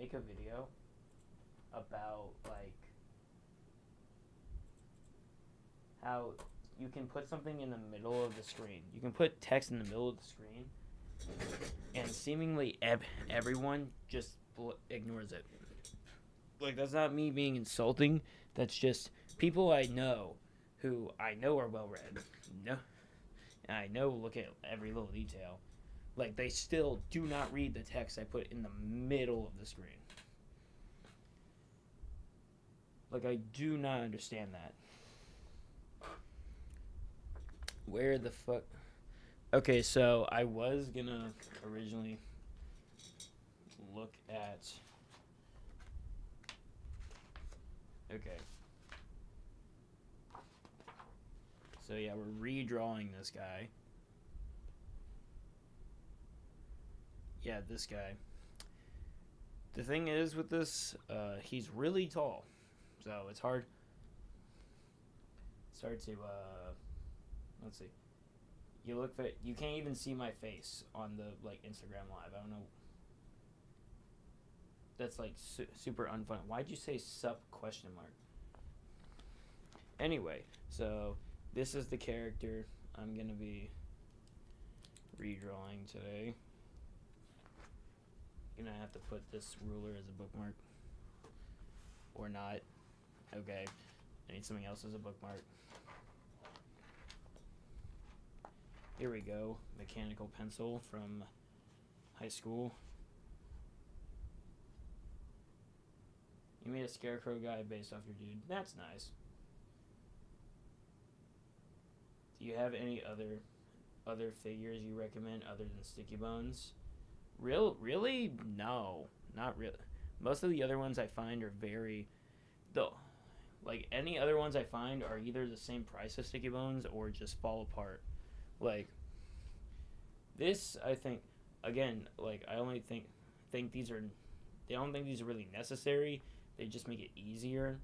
make a video about like how you can put something in the middle of the screen. You can put text in the middle of the screen, and seemingly everyone just ignores it. Like, that's not me being insulting. That's just people I know who I know are well read. No, and I know look at every little detail. Like, they still do not read the text I put in the middle of the screen. Like, I do not understand that. Where the fuck? Okay, so I was gonna originally look at. Okay. So yeah, we're redrawing this guy. Yeah, this guy. The thing is with this, he's really tall, so it's hard. It's hard to. Let's see. You can't even see my face on the like Instagram live. I don't know. That's like super unfun. Why'd you say sup question mark? Anyway, so this is the character I'm gonna be redrawing today. Gonna have to put this ruler as a bookmark. Or not. Okay. I need something else as a bookmark. Here we go. Mechanical pencil from high school. You made a scarecrow guy based off your dude. That's nice. Do you have any other figures you recommend other than Sticky Bones? Really? No, not really. Most of the other ones I find are very, though, like any other ones I find are either the same price as Sticky Bones or just fall apart. Like this, I think, again, like I only think these are, they don't think these are really necessary. They just make it easier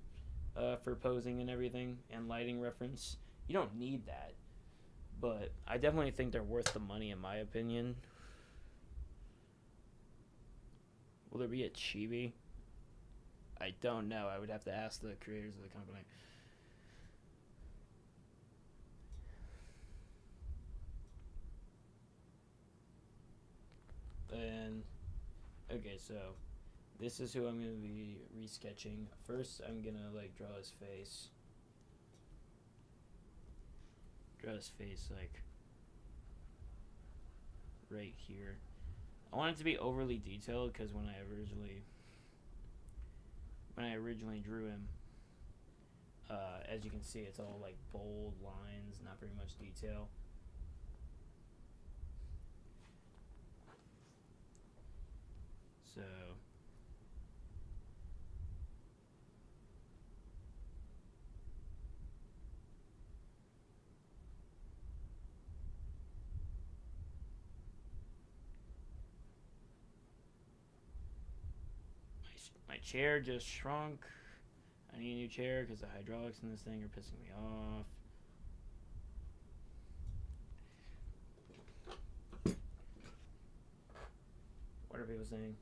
for posing and everything and lighting reference. You don't need that, but I definitely think they're worth the money in my opinion. Will there be a chibi? I don't know. I would have to ask the creators of the company. And okay, so this is who I'm gonna be resketching. First, I'm gonna like draw his face. Draw his face like right here. I want it to be overly detailed because when I originally drew him, as you can see, it's all like bold lines, not very much detail. So my chair just shrunk. I need a new chair because the hydraulics in this thing are pissing me off. What are people saying?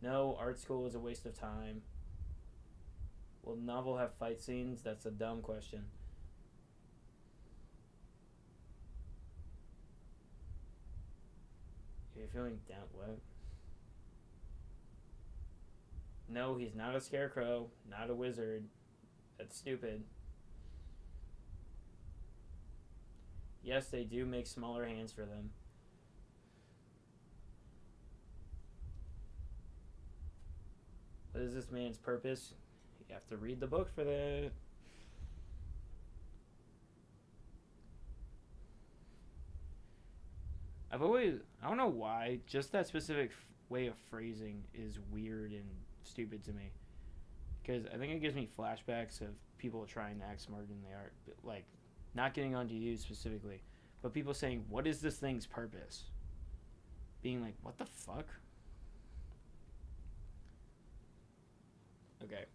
No, art school is a waste of time. Will novel have fight scenes? That's a dumb question. Are you feeling down? What? No, he's not a scarecrow, not a wizard. That's stupid. Yes, they do make smaller hands for them. What is this man's purpose? You have to read the book for that. I don't know why, just that specific way of phrasing is weird and stupid to me. Because I think it gives me flashbacks of people trying to act smarter than they are. Like, not getting onto you specifically, but people saying, what is this thing's purpose? Being like, what the fuck? Okay.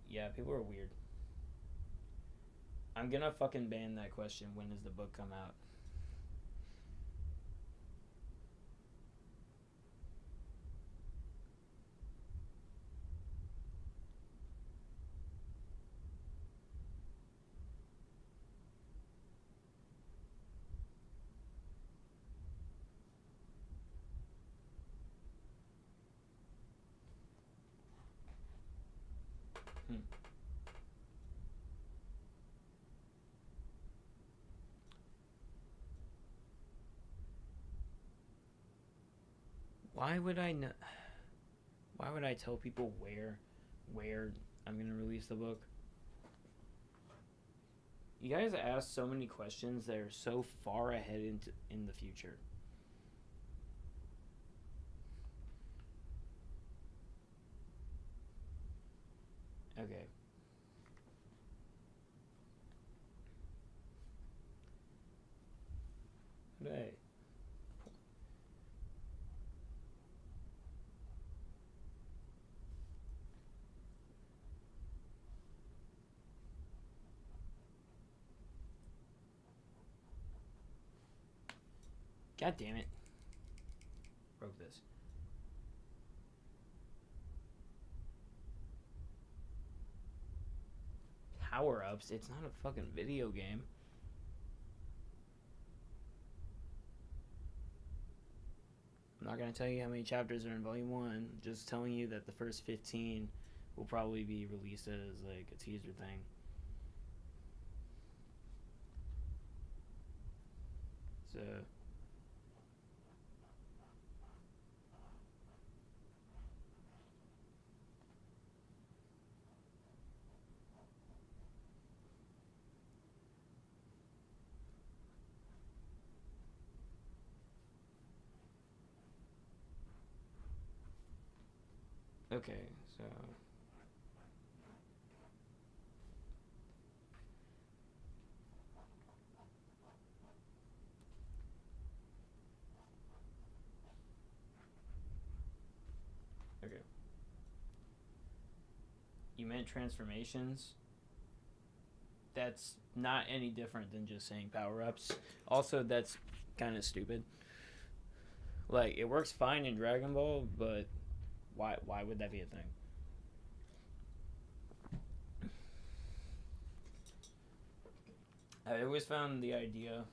Yeah, people are weird. I'm gonna fucking ban that question. When does the book come out? Hmm. Why would I not? Why would I tell people where I'm gonna release the book? You guys ask so many questions that are so far ahead in the future. Okay. Hey. God damn it. Broke this. Power ups? It's not a fucking video game. I'm not gonna tell you how many chapters are in Volume 1. Just telling you that the first 15 will probably be released as like a teaser thing. So. Okay, so. Okay. You meant transformations? That's not any different than just saying power ups. Also, that's kind of stupid. Like, it works fine in Dragon Ball, but why would that be a thing? I always found the idea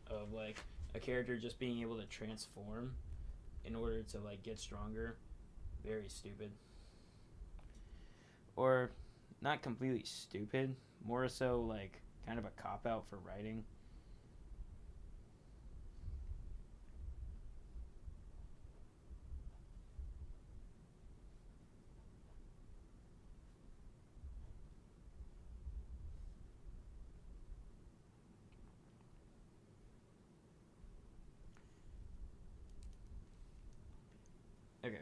of like a character just being able to transform in order to like get stronger very stupid. Or not completely stupid, more so like kind of a cop out for writing. Okay.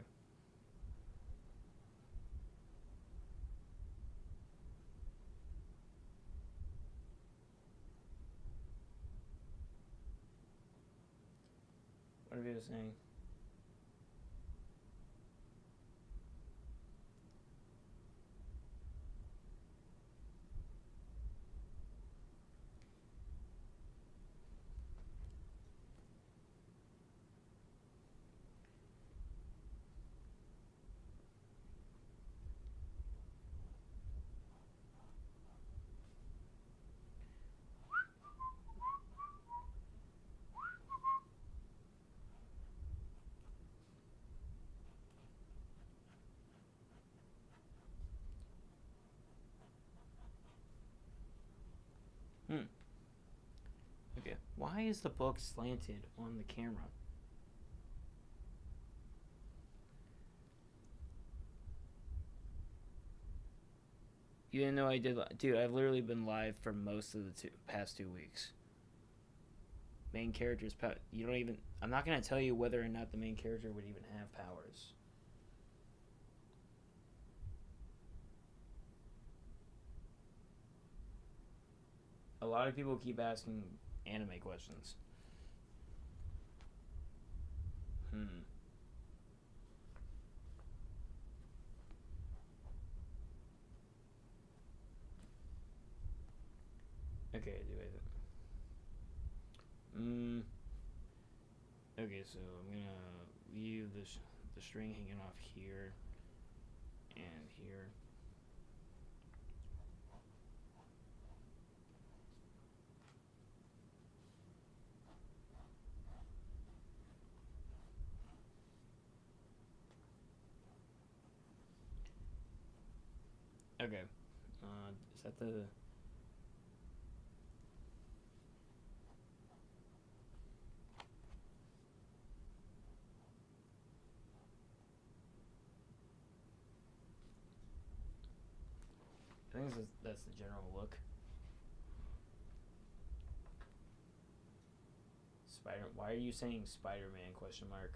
What are you saying? Hmm. Okay. Why is the book slanted on the camera? You didn't know I did, dude. I've literally been live for most of the past 2 weeks. Main characters, you don't even. I'm not gonna tell you whether or not the main character would even have powers. A lot of people keep asking anime questions. Hmm. Okay, do it. Mm, okay, so I'm gonna leave the string hanging off here and here. Okay. Is that the? I think that's the general look. Spider. Why are you saying Spider-Man? Question mark.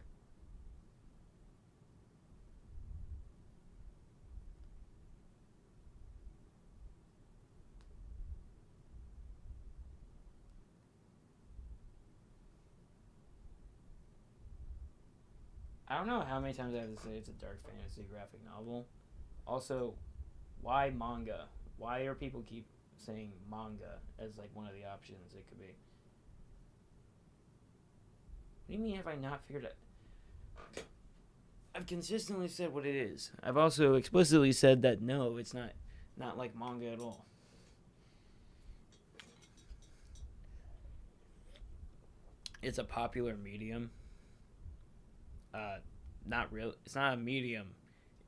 I don't know how many times I have to say it's a dark fantasy graphic novel. Also, why manga? Why are people keep saying manga as like one of the options it could be? What do you mean have I not figured it? I've consistently said what it is. I've also explicitly said that no, it's not like manga at all. It's a popular medium. Uh, not real. It's not a medium.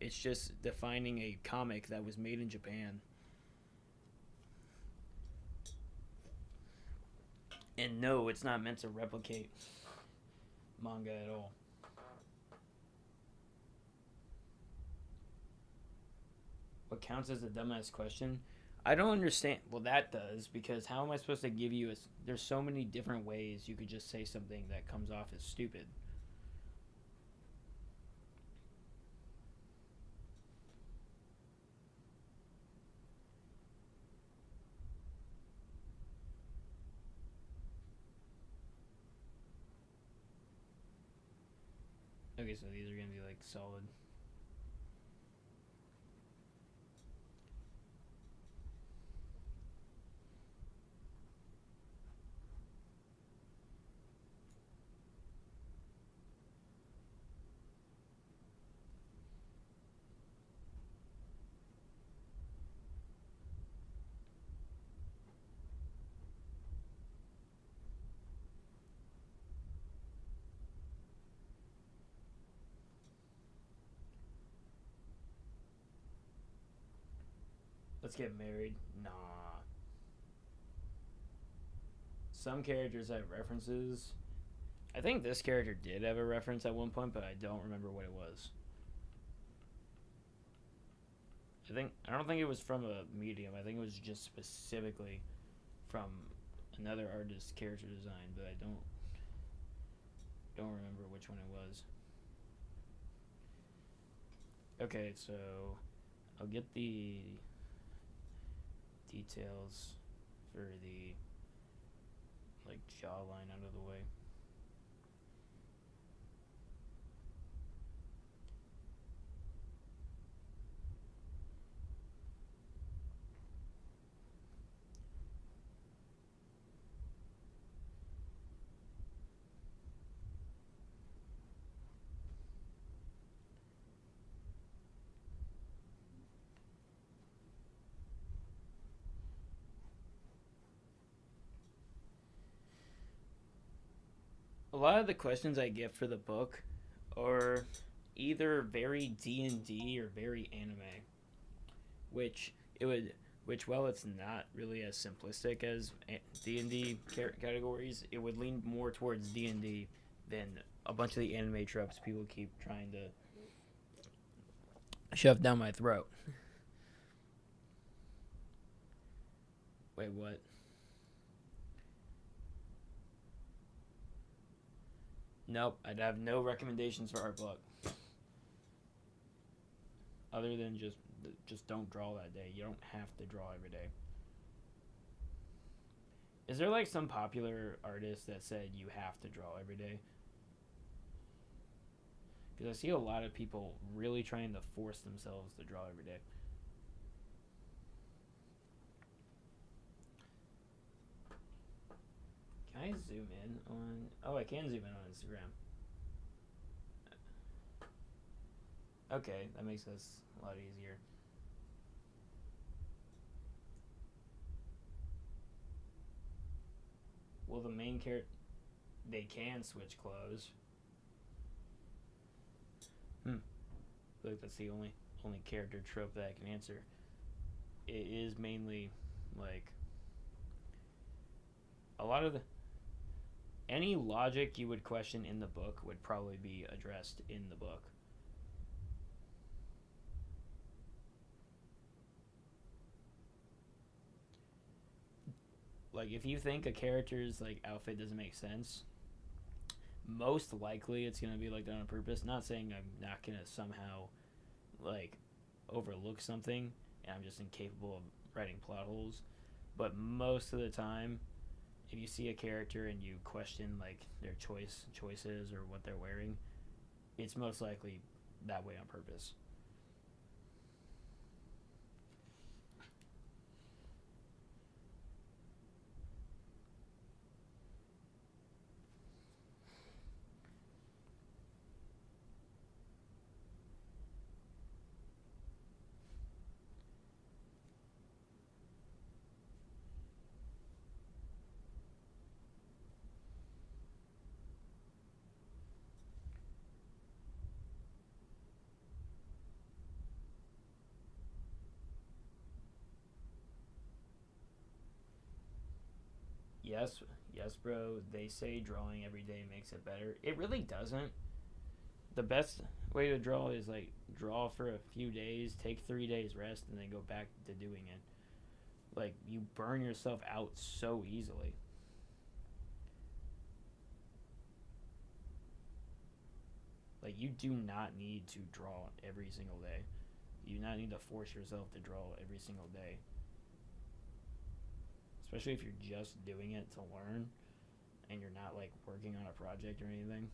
It's just defining a comic that was made in Japan. And no, it's not meant to replicate manga at all. What counts as a dumbass question? I don't understand. Well, that does, because how am I supposed to give you a. There's so many different ways you could just say something that comes off as stupid. Okay, so these are gonna be like solid. Let's get married. Nah. Some characters have references. I think this character did have a reference at one point, but I don't remember what it was. I don't think it was from a medium. I think it was just specifically from another artist's character design, but I don't remember which one it was. Okay, so I'll get the details for the like jawline out of the way. A lot of the questions I get for the book are either very D&D or very anime, which it would which while it's not really as simplistic as D&D categories, it would lean more towards D&D than a bunch of the anime tropes people keep trying to shove down my throat. Wait, what? Nope, I'd have no recommendations for our book. Other than just don't draw that day. You don't have to draw every day. Is there like some popular artist that said you have to draw every day? Because I see a lot of people really trying to force themselves to draw every day. zoom in on? Oh, I can zoom in on Instagram. Okay, that makes this a lot easier. Well, the main character, they can switch clothes. I feel like that's the only character trope that I can answer. It is mainly like a lot of the any logic you would question in the book would probably be addressed in the book. Like if you think a character's like outfit doesn't make sense, most likely it's gonna be like that on purpose. Not saying I'm not gonna somehow like overlook something and I'm just incapable of writing plot holes, but most of the time, if you see a character and you question like their choices or what they're wearing, it's most likely that way on purpose. Yes, yes, bro. They say drawing every day makes it better. It really doesn't. The best way to draw is like draw for a few days, take 3 days rest, and then go back to doing it. Like you burn yourself out so easily. Like you do not need to draw every single day. You do not need to force yourself to draw every single day. Especially if you're just doing it to learn and you're not like working on a project or anything.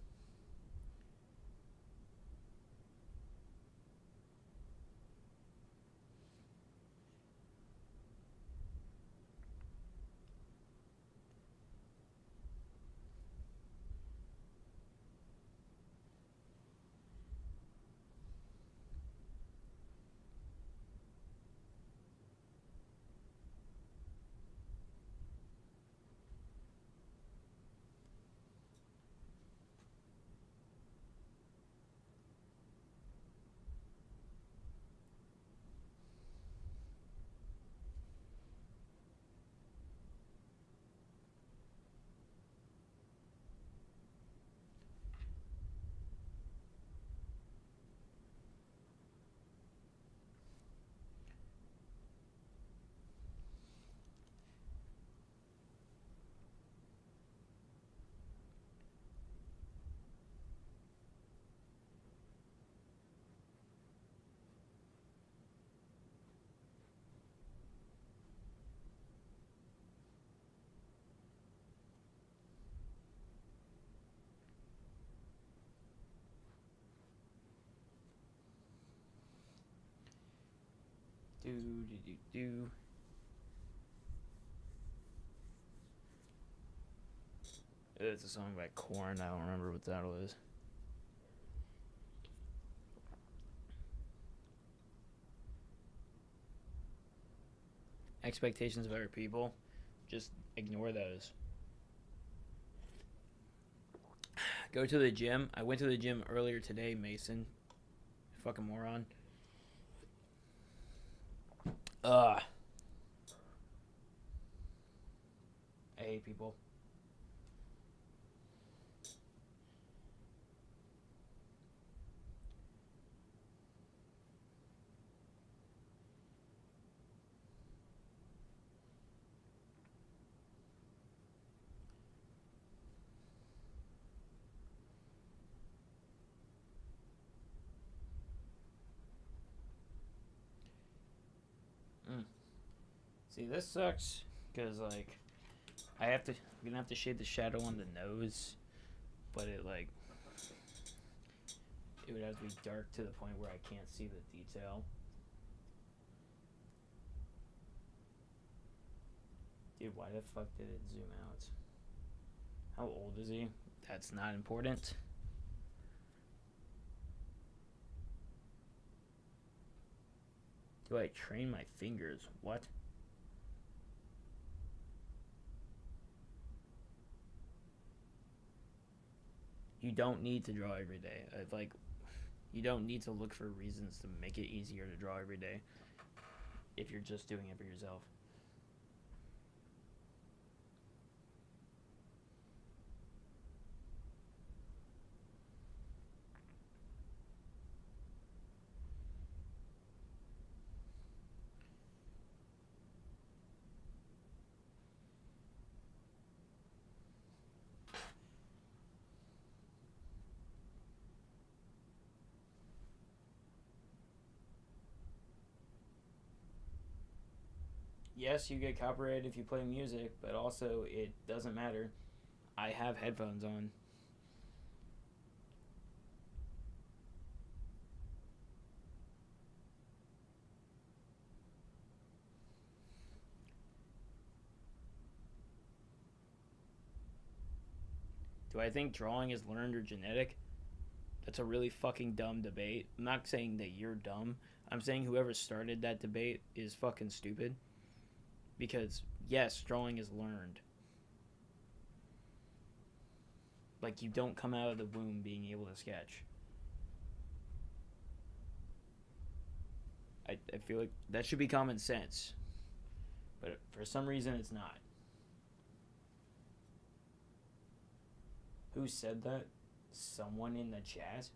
Do do do do. It's a song by Korn. I don't remember what the title is. Expectations of other people, just ignore those. Go to the gym. I went to the gym earlier today, Mason. Fucking moron. Ugh. I hate people. Mm. See, this sucks because like I'm gonna have to shade the shadow on the nose, but it would have to be dark to the point where I can't see the detail. Dude, why the fuck did it zoom out? How old is he? That's not important. Do I train my fingers? What? You don't need to draw every day. Like, you don't need to look for reasons to make it easier to draw every day if you're just doing it for yourself. Yes, you get copyrighted if you play music, but also it doesn't matter. I have headphones on. Do I think drawing is learned or genetic? That's a really fucking dumb debate. I'm not saying that you're dumb. I'm saying whoever started that debate is fucking stupid. Because, yes, drawing is learned. Like, you don't come out of the womb being able to sketch. I feel like that should be common sense. But for some reason, it's not. Who said that? Someone in the chat?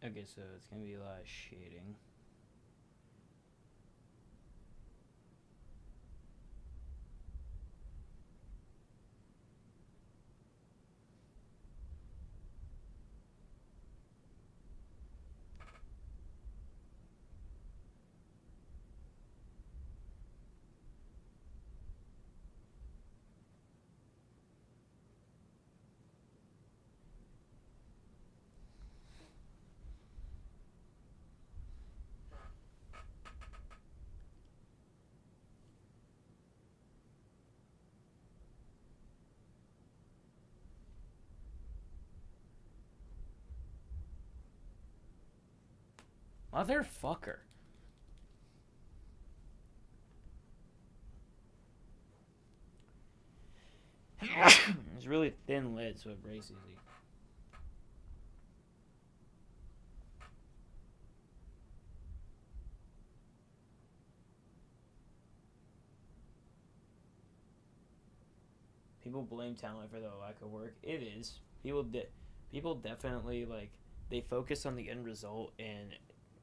Okay, so it's gonna be a lot of shading. Motherfucker. It's really thin lid, so it breaks easy. People blame talent for the lack of work. It is. People definitely, like, they focus on the end result and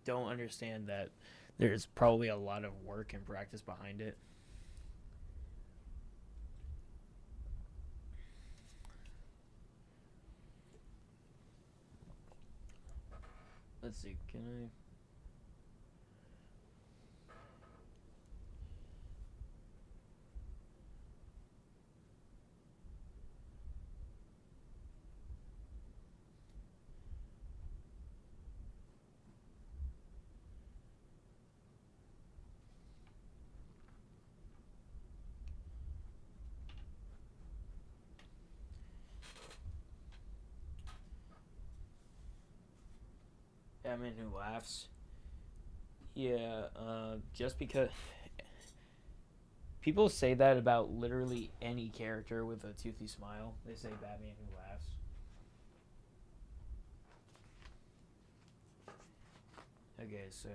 don't understand that there's probably a lot of work and practice behind it. Let's see. Can I? Batman Who Laughs. Yeah, just because people say that about literally any character with a toothy smile. They say Batman Who Laughs. Okay, so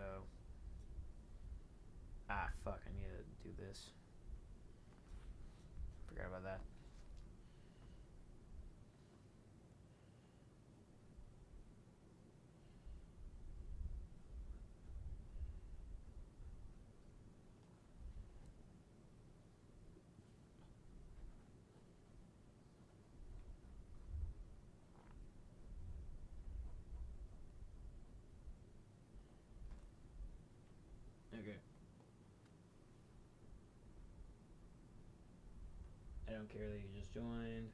fuck, I need to do this. Forgot about that. Okay. I don't care that you just joined.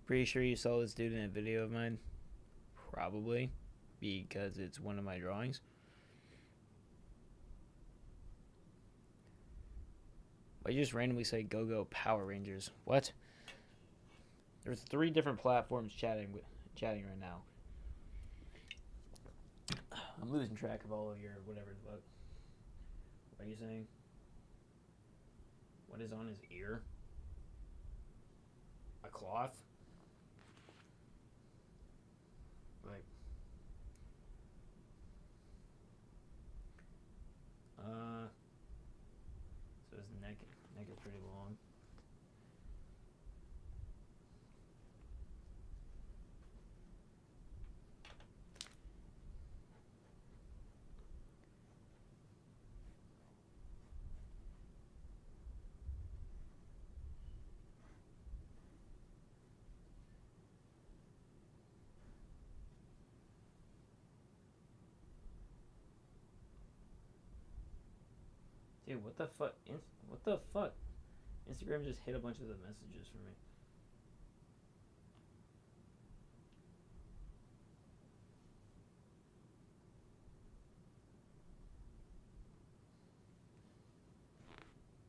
Pretty sure you saw this dude in a video of mine. Probably. Because it's one of my drawings. I just randomly say go Power Rangers. What? There's 3 different platforms chatting right now. I'm losing track of all of your whatever the fuck. What are you saying? What is on his ear? A cloth? Like, so his neck is pretty long. Dude, what the fuck? What the fuck? Instagram just hit a bunch of the messages for me.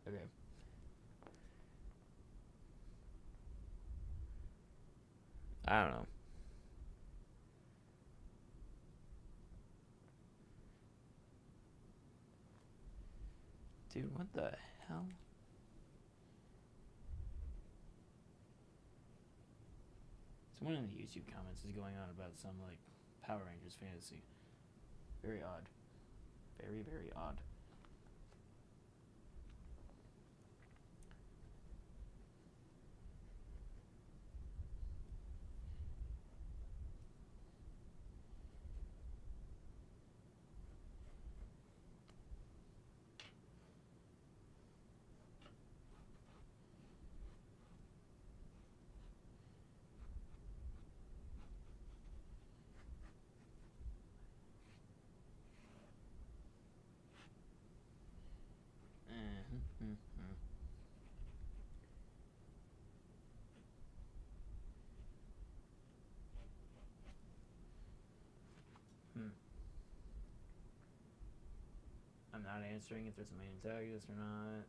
Okay. I don't know. Dude, what the hell? Someone in the YouTube comments is going on about some, like, Power Rangers fantasy. Very odd. Very, very odd. I'm not answering if there's a main antagonist or not.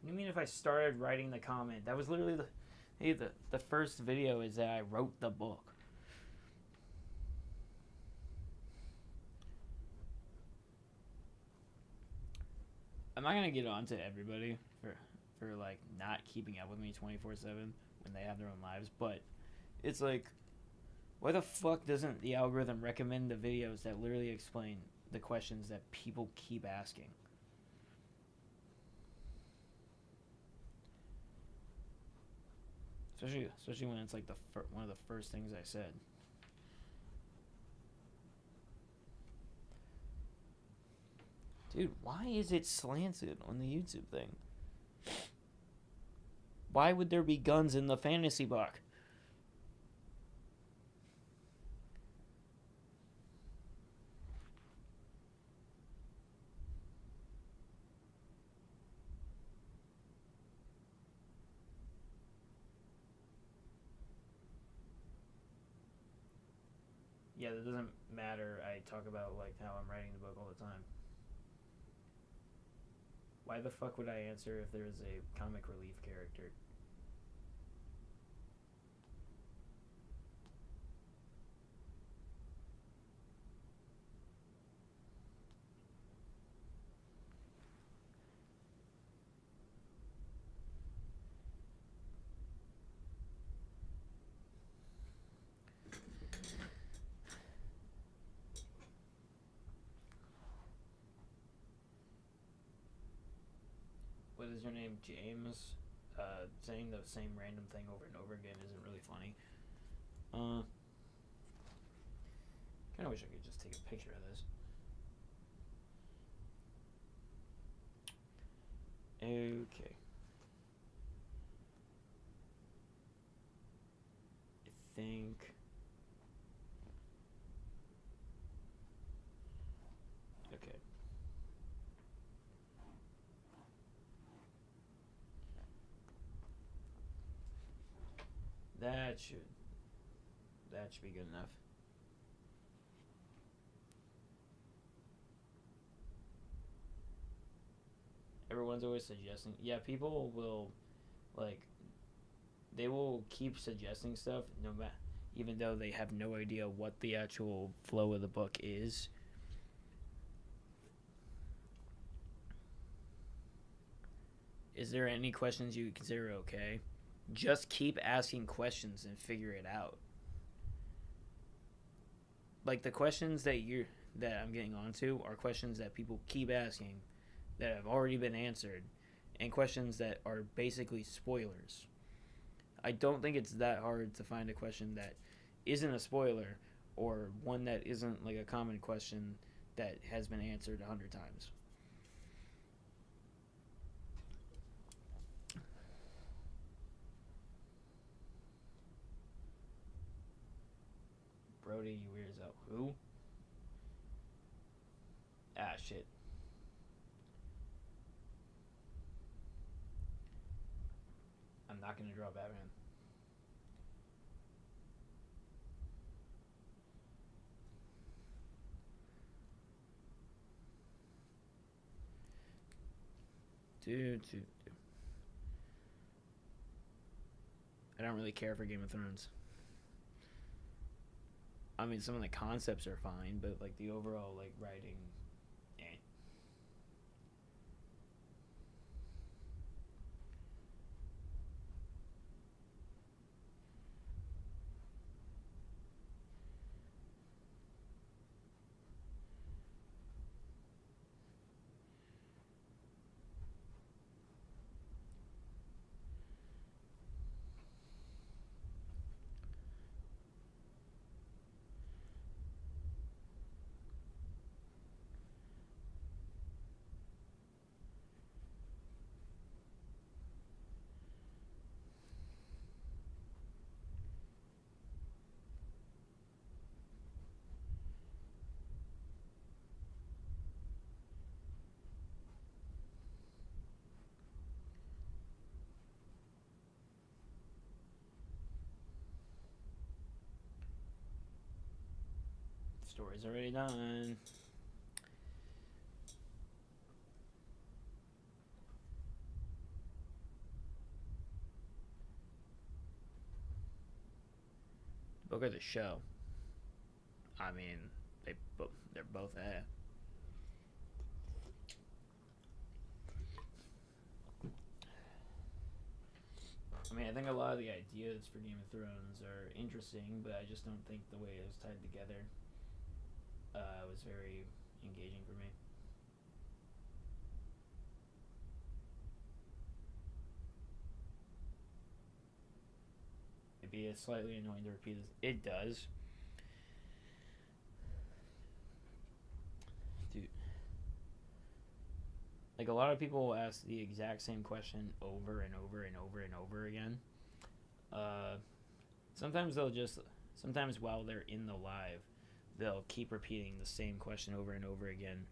What do you mean if I started writing the comment? That was literally the first video is that I wrote the book. I'm not gonna get on to everybody for like not keeping up with me 24/7 when they have their own lives, but it's like, why the fuck doesn't the algorithm recommend the videos that literally explain the questions that people keep asking? Especially when it's like one of the first things I said. Dude, why is it slanted on the YouTube thing? Why would there be guns in the fantasy book? Yeah, that doesn't matter. I talk about like how I'm writing the book all the time. Why the fuck would I answer if there's a comic relief character? What is your name, James? Saying the same random thing over and over again isn't really funny. Kind of wish I could just take a picture of this. Okay. I think. Okay. That should be good enough. Everyone's always suggesting. Yeah, people will like they will keep suggesting stuff no matter even though they have no idea what the actual flow of the book is. Is there any questions you consider okay? Just keep asking questions and figure it out. Like the questions that I'm getting onto are questions that people keep asking that have already been answered and questions that are basically spoilers. I don't think it's that hard to find a question that isn't a spoiler or one that isn't like a common question that has been answered 100 times. Brody, you weird as hell. Who? Ah, shit. I'm not gonna draw Batman. Dude. I don't really care for Game of Thrones. I mean, some of the concepts are fine, but like the overall like writing, eh. The story's already done. The book or the show? I mean, they're both eh. I mean, I think a lot of the ideas for Game of Thrones are interesting, but I just don't think the way it was tied together was very engaging for me. It'd be slightly annoying to repeat this. It does. Dude. Like, a lot of people will ask the exact same question over and over and over and over again. Uh, sometimes they'll just, sometimes while they're in the live, they'll keep repeating the same question over and over again.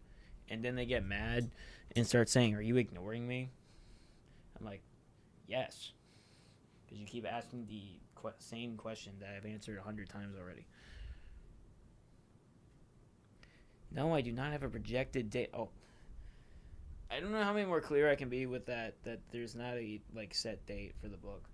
And then they get mad and start saying, "Are you ignoring me?" I'm like, "Yes." Because you keep asking the same question that I've answered 100 times already. No, I do not have a projected date. Oh, I don't know how many more clear I can be with that. That there's not a like set date for the book.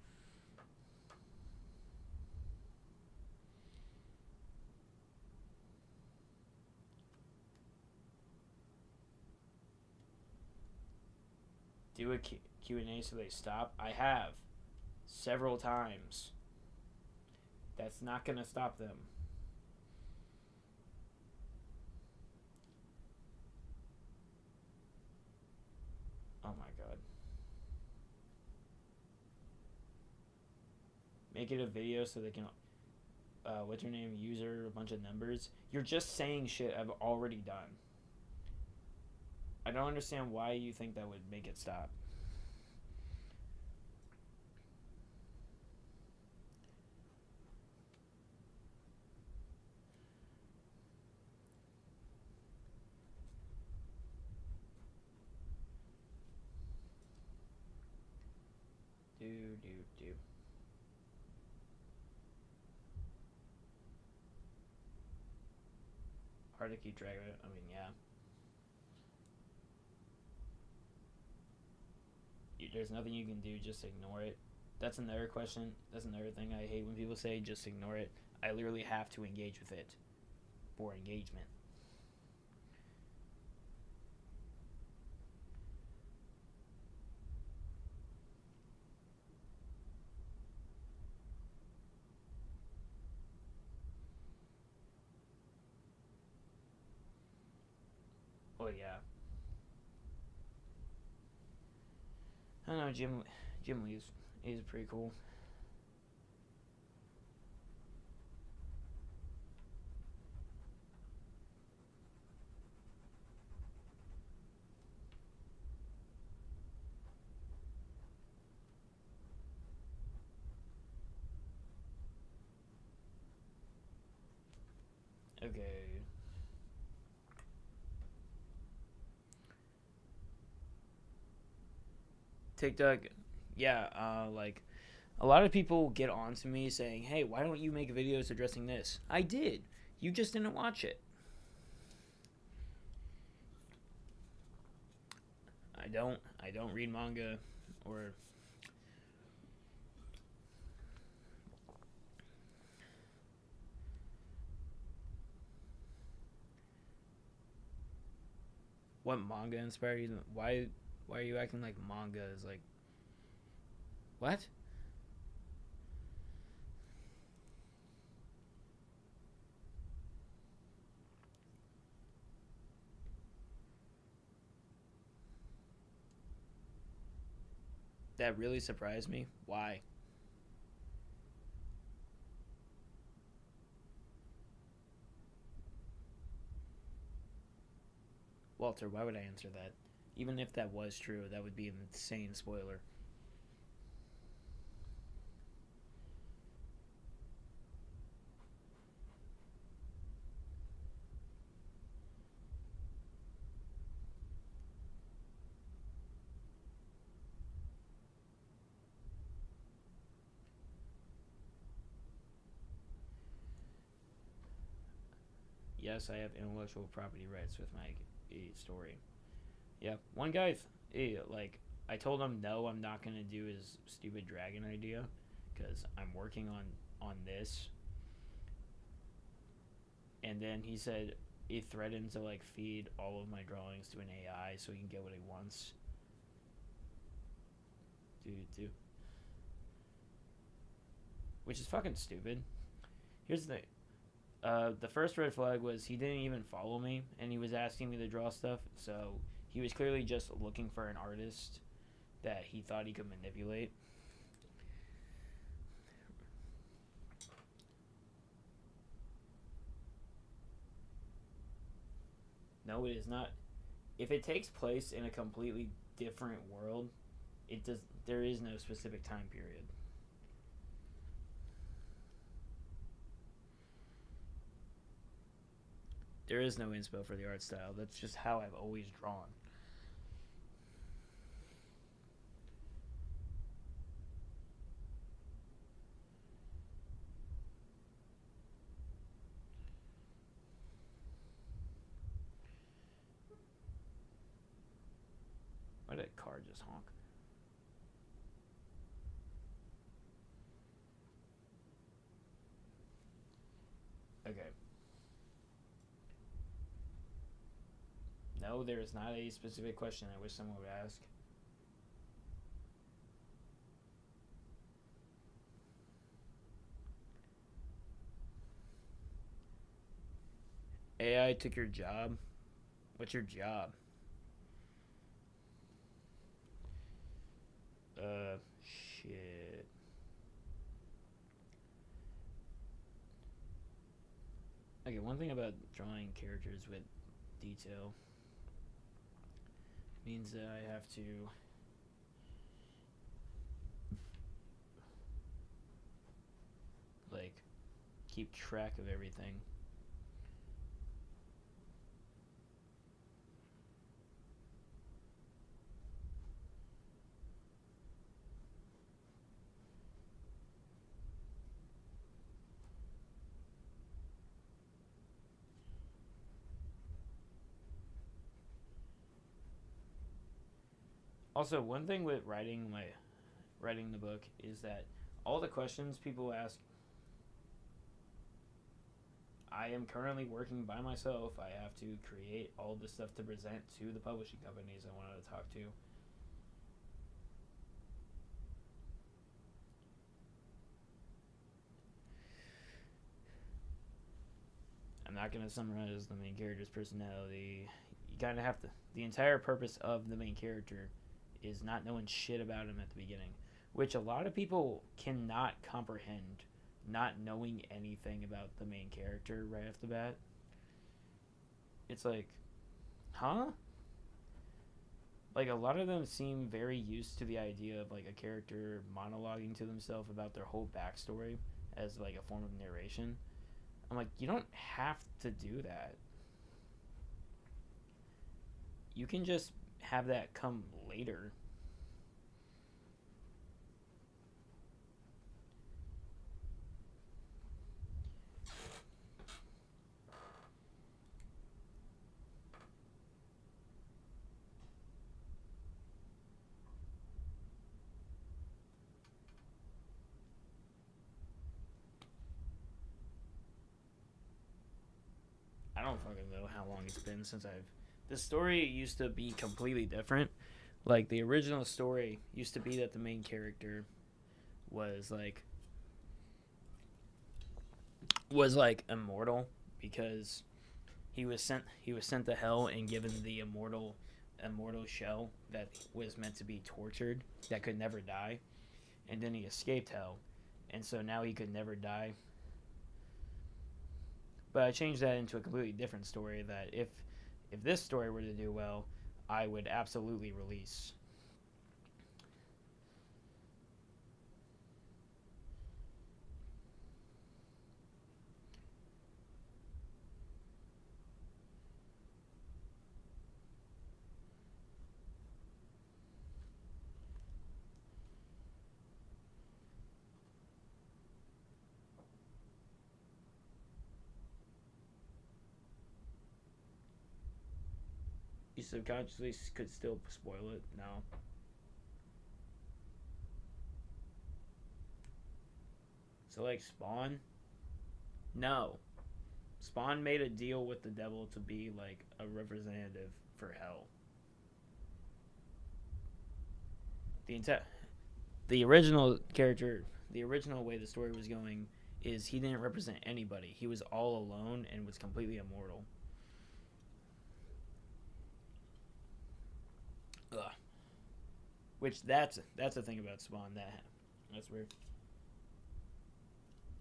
Do a Q&A so they stop. I have several times. That's not gonna stop them. Oh my god. Make it a video so they can. what's your name, user, a bunch of numbers. You're just saying shit I've already done. I don't understand why you think that would make it stop. Do, do, do. Hard to keep track of it. I mean, yeah. There's nothing you can do. Just ignore it. That's another question. That's another thing I hate when people say just ignore it. I literally have to engage with it for engagement. Oh yeah. I don't know. Jim Lee's is pretty cool. Okay. TikTok, yeah, like a lot of people get on to me saying, "Hey, why don't you make videos addressing this?" I did. You just didn't watch it. I don't read manga or what manga inspired you. Why are you acting like manga is like what? That really surprised me. Why? Walter, why would I answer that? Even if that was true, that would be an insane spoiler. Yes, I have intellectual property rights with my story. Yeah, one guy, like, I told him no, I'm not gonna do his stupid dragon idea, because I'm working on this, and then he said he threatened to like feed all of my drawings to an AI so he can get what he wants. Do, which is fucking stupid. Here's the thing. The first red flag was he didn't even follow me, and he was asking me to draw stuff. So he was clearly just looking for an artist that he thought he could manipulate. No, it is not. If it takes place in a completely different world, it does. There is no specific time period. There is no inspo for the art style. That's just how I've always drawn. Why did that car just honk? Okay. No, there is not a specific question I wish someone would ask. AI took your job. What's your job? Shit. Okay, one thing about drawing characters with detail means that I have to like keep track of everything. Also, one thing with writing the book is that all the questions people ask, I am currently working by myself. I have to create all the stuff to present to the publishing companies I wanted to talk to. I'm not going to summarize the main character's personality. You kind of have to. The entire purpose of the main character is not knowing shit about him at the beginning, which a lot of people cannot comprehend, not knowing anything about the main character right off the bat. It's like, huh? Like, a lot of them seem very used to the idea of like a character monologuing to themselves about their whole backstory as like a form of narration. I'm like, you don't have to do that. You can just have that come later. I don't fucking know how long it's been since I've. The story used to be completely different. Like, the original story used to be that the main character was like immortal because he was sent to hell and given the immortal shell that was meant to be tortured, that could never die, and then he escaped hell, and so now he could never die. But I changed that into a completely different story that if this story were to do well, I would absolutely release. You subconsciously could still spoil it. No. So like Spawn, no. Spawn made a deal with the devil to be like a representative for hell. The entire the original character, the original way the story was going is he didn't represent anybody. He was all alone and was completely immortal. Ugh. Which that's the thing about Spawn that's weird.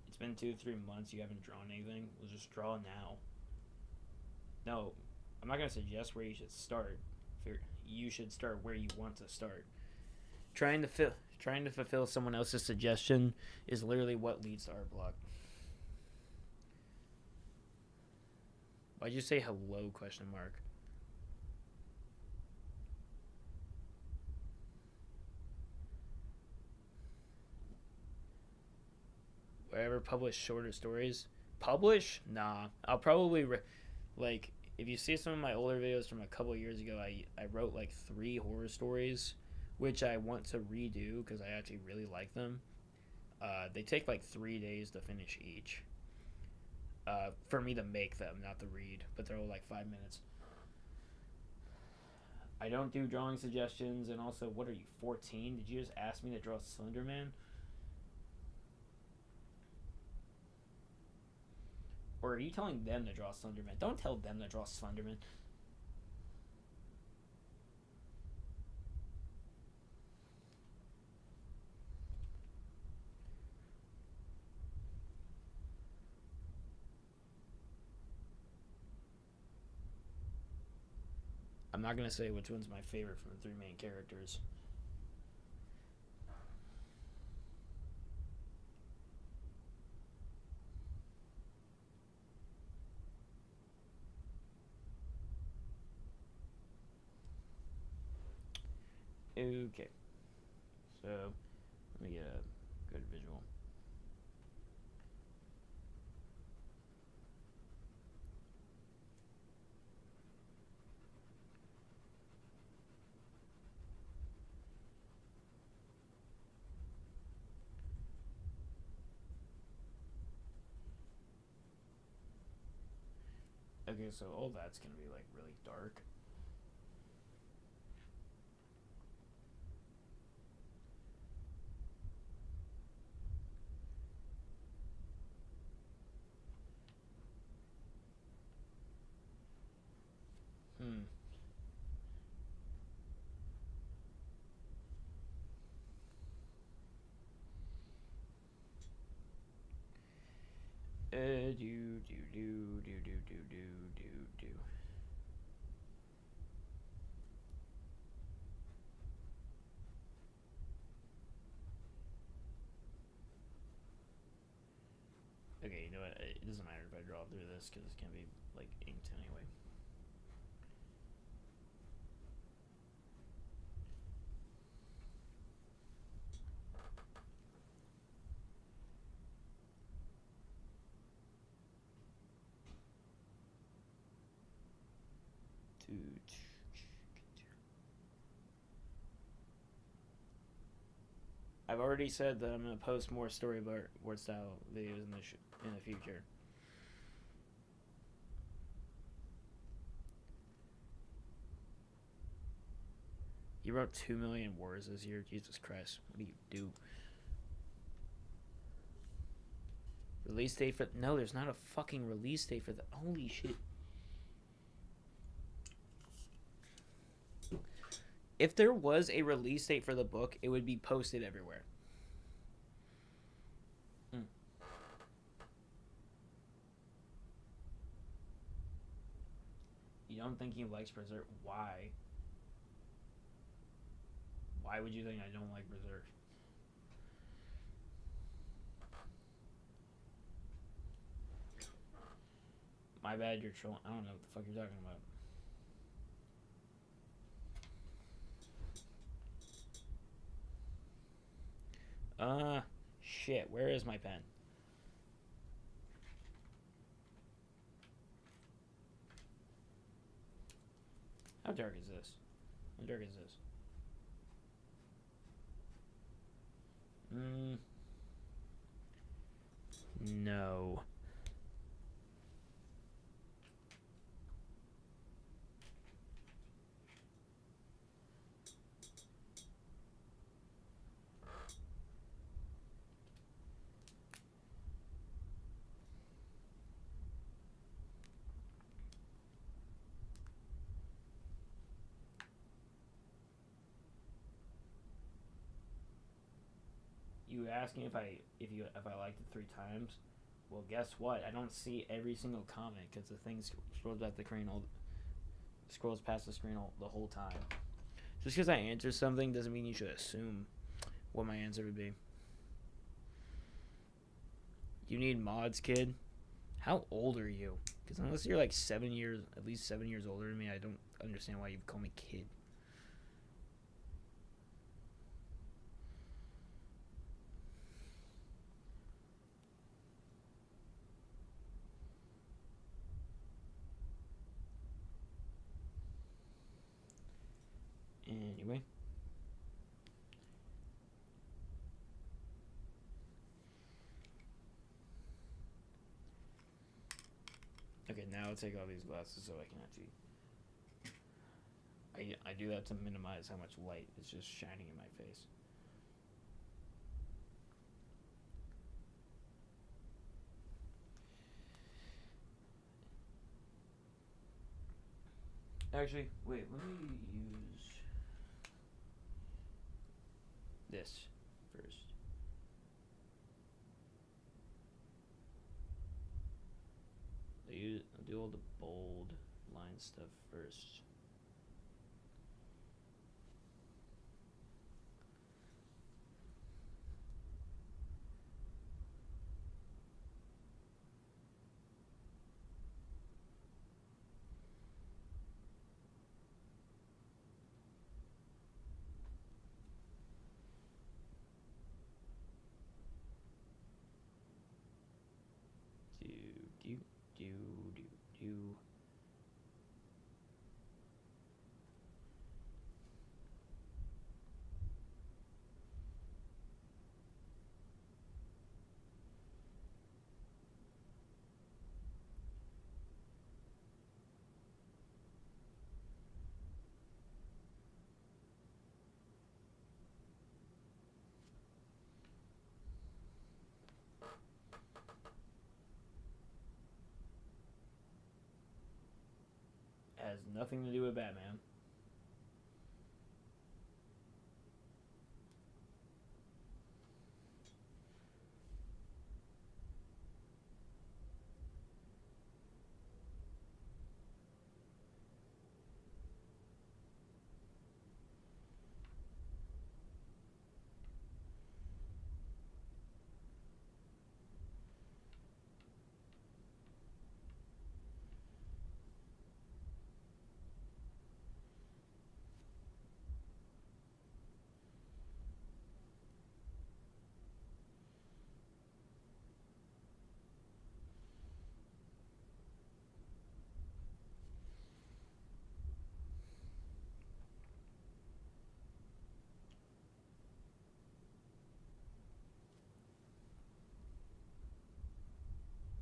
It's been 2 3 months. You haven't drawn anything. We'll just draw now. No, I'm not gonna suggest where you should start. You should start where you want to start. Trying to fulfill someone else's suggestion is literally what leads to art block. Why'd you say hello? Question mark. Wherever publish shorter stories. Publish? Nah. I'll probably like if you see some of my older videos from a couple years ago, I wrote like 3 horror stories, which I want to redo because I actually really like them. They take like 3 days to finish each. For me to make them, not to read, but they're all like 5 minutes. I don't do drawing suggestions, and also, what are you, 14? Did you just ask me to draw Slenderman? Or are you telling them to draw Slenderman? Don't tell them to draw Slenderman. I'm not gonna say which one's my favorite from the three main characters. Okay, so let me get a good visual. Okay, so all that's gonna be like really dark. Hmm. Do. Okay, you know what? It doesn't matter if I draw through this because it's gonna be like inked anyway. I've already said that I'm gonna post more storyboard style videos in the future. You wrote 2 million words this year. Jesus Christ, what do you do? Release date for no, there's not a fucking release date for the holy shit. If there was a release date for the book, it would be posted everywhere. You don't think he likes Berserk? Why? Why would you think I don't like Berserk? My bad, you're trolling. I don't know what the fuck you're talking about. Shit, where is my pen? How dark is this? How dark is this? No. You asking if I liked it 3 times? Well, guess what? I don't see every single comment because the thing scrolls past the screen the whole time. Just because I answer something doesn't mean you should assume what my answer would be. You need mods, kid. How old are you? Because unless you're like at least 7 years older than me, I don't understand why you call me kid. Anyway. Okay, now I'll take all these glasses so I can actually... I do that to minimize how much light is just shining in my face. Actually, wait, let me use this first. I'll do all the bold line stuff first. you. Has nothing to do with Batman.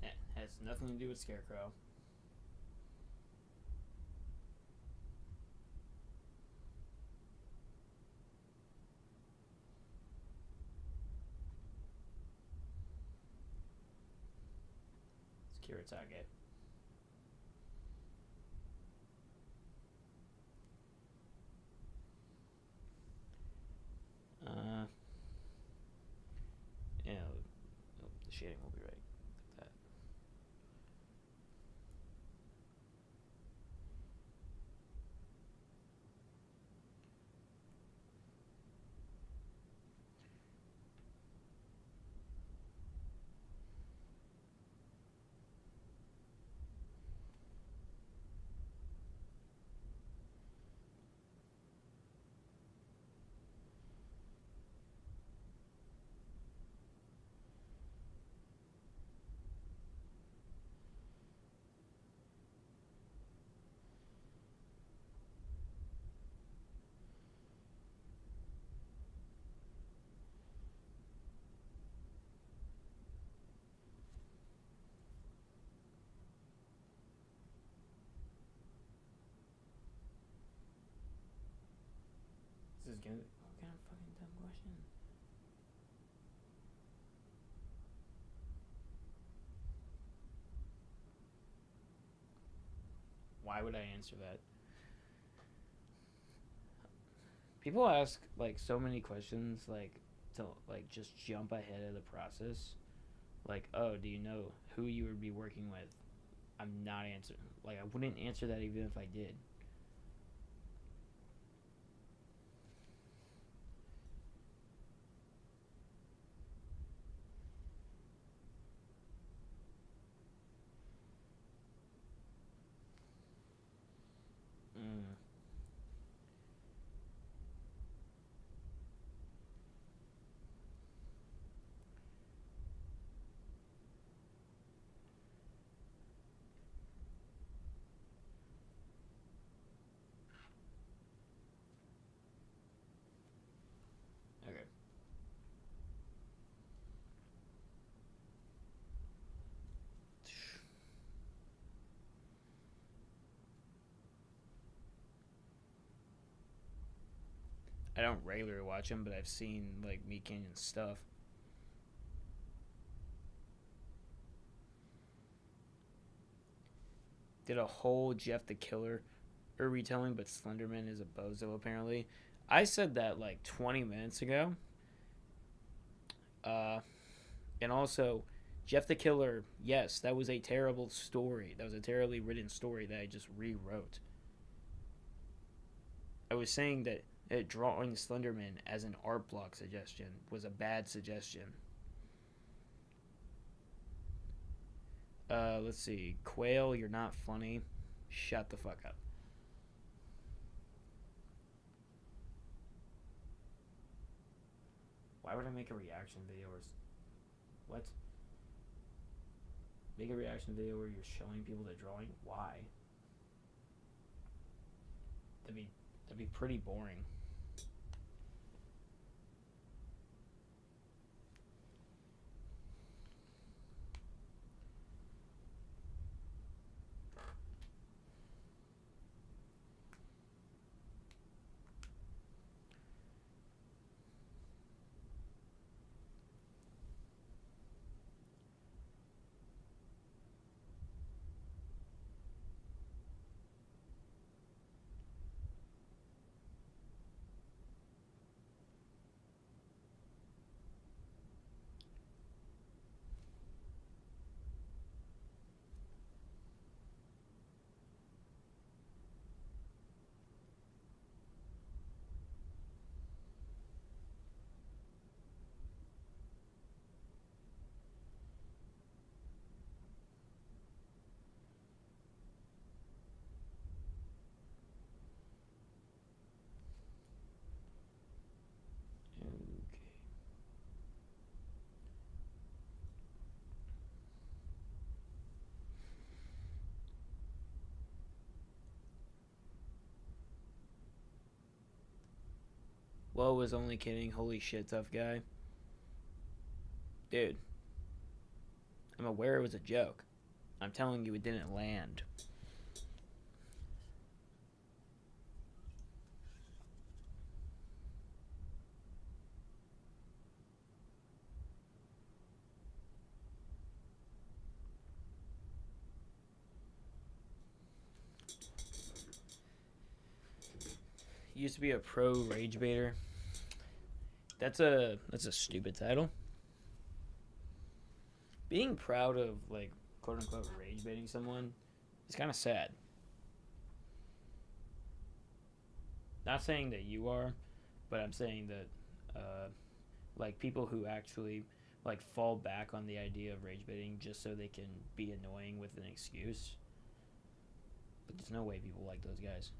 It has nothing to do with Scarecrow. It's Kiratage. Uh, yeah, the shading will be right. Like that. This is gonna. What kind of fucking dumb question? Why would I answer that? People ask like so many questions, like to like just jump ahead of the process. Like, oh, do you know who you would be working with? I'm not answering. Like, I wouldn't answer that even if I did. Mm, okay. I don't regularly watch him, but I've seen like Meat Canyon stuff. Did a whole Jeff the Killer retelling, but Slenderman is a bozo apparently. I said that like 20 minutes ago. Uh, and also, Jeff the Killer, yes, that was a terrible story. That was a terribly written story that I just rewrote. I was saying that drawing Slenderman as an art block suggestion was a bad suggestion. Let's see. Quail, you're not funny. Shut the fuck up. Why would I make a reaction video or what? Make a reaction video where you're showing people the drawing. Why? That'd be pretty boring. Okay. Whoa, was only kidding. Holy shit, tough guy. Dude, I'm aware it was a joke. I'm telling you, it didn't land. Used to be a pro rage baiter. That's a stupid title. Being proud of, like, quote unquote rage baiting someone is kind of sad. Not saying that you are, but I'm saying that like people who actually like fall back on the idea of rage baiting just so they can be annoying with an excuse. But there's no way people like those guys.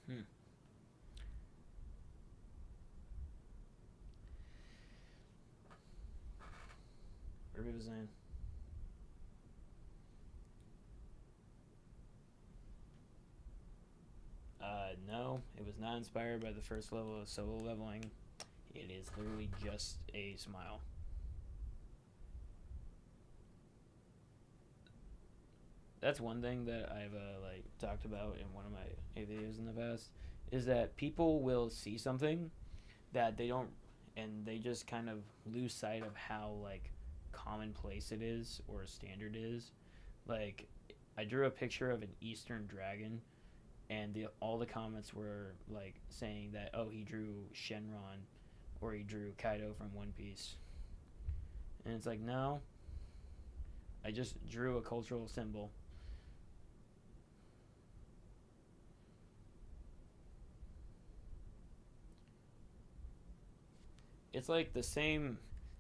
Hmm. Ruby was saying. No, it was not inspired by the first level of solo leveling. It is literally just a smile. That's one thing that I've like talked about in one of my videos in the past is that people will see something that they don't, and they just kind of lose sight of how like commonplace it is or standard is. Like, I drew a picture of an Eastern dragon, and all the comments were like saying that, oh, he drew Shenron or he drew Kaido from One Piece, and it's like, no, I just drew a cultural symbol. It's like the same.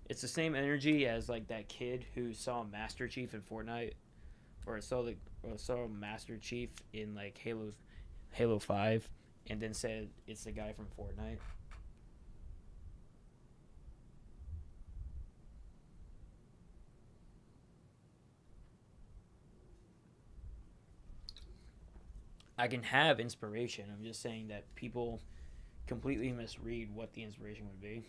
It's the same energy as like that kid who saw Master Chief in Fortnite, or saw Master Chief in like Halo 5, and then said it's the guy from Fortnite. I can have inspiration. I'm just saying that people completely misread what the inspiration would be.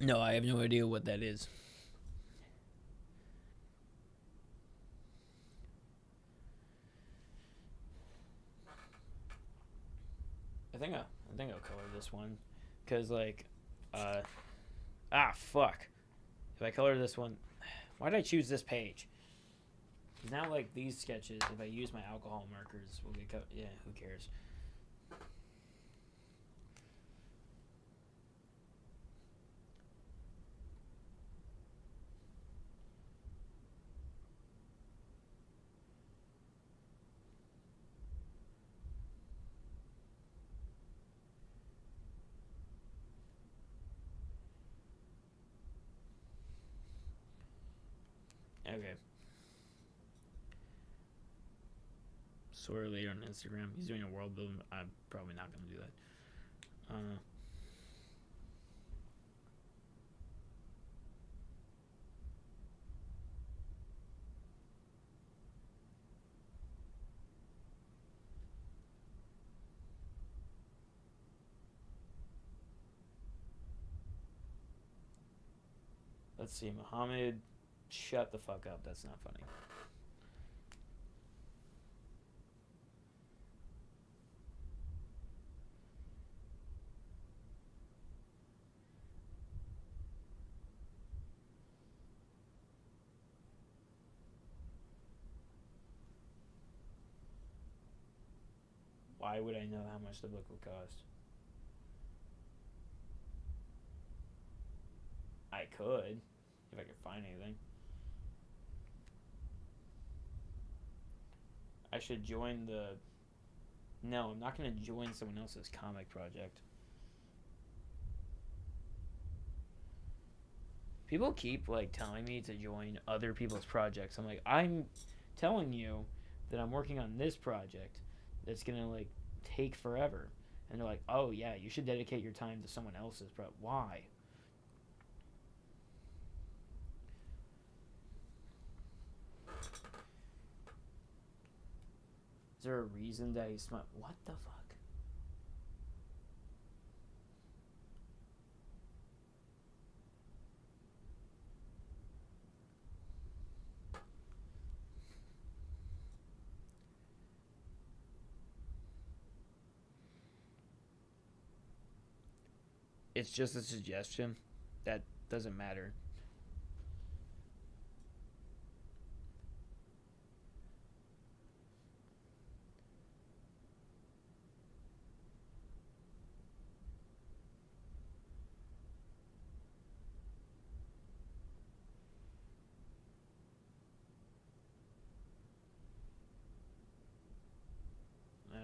No, I have no idea what that is. I think I'll color this one, cause like, uh, fuck. If I color this one, why did I choose this page? Cause now like these sketches, if I use my alcohol markers, will get cut. Yeah, who cares? Okay. Sawyer later on Instagram. He's doing a world building. I'm probably not gonna do that. Let's see, Muhammad. Shut the fuck up. That's not funny. Why would I know how much the book would cost? I could, if I could find anything. I should join the. No, I'm not gonna join someone else's comic project. People keep like telling me to join other people's projects. I'm like, I'm telling you that I'm working on this project that's gonna like take forever, and they're like, oh yeah, you should dedicate your time to someone else's project. Why? Is there a reason that he's smart? What the fuck? It's just a suggestion. That doesn't matter.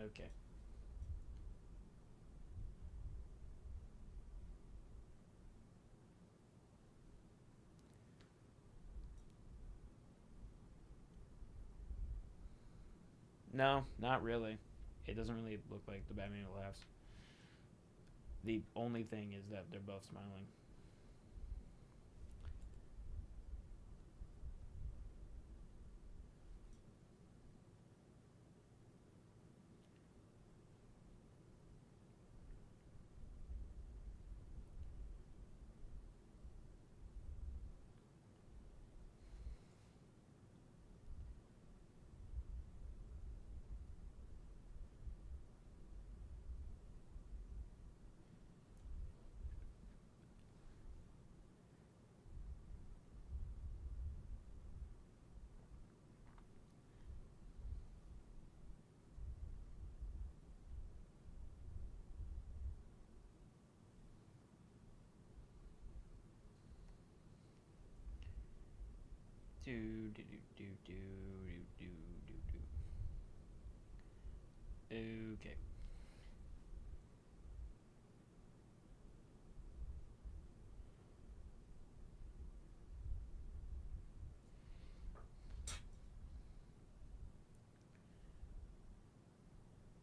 Okay. No, not really. It doesn't really look like the Batman who laughs. The only thing is that they're both smiling. Do do do do do do do do. Okay.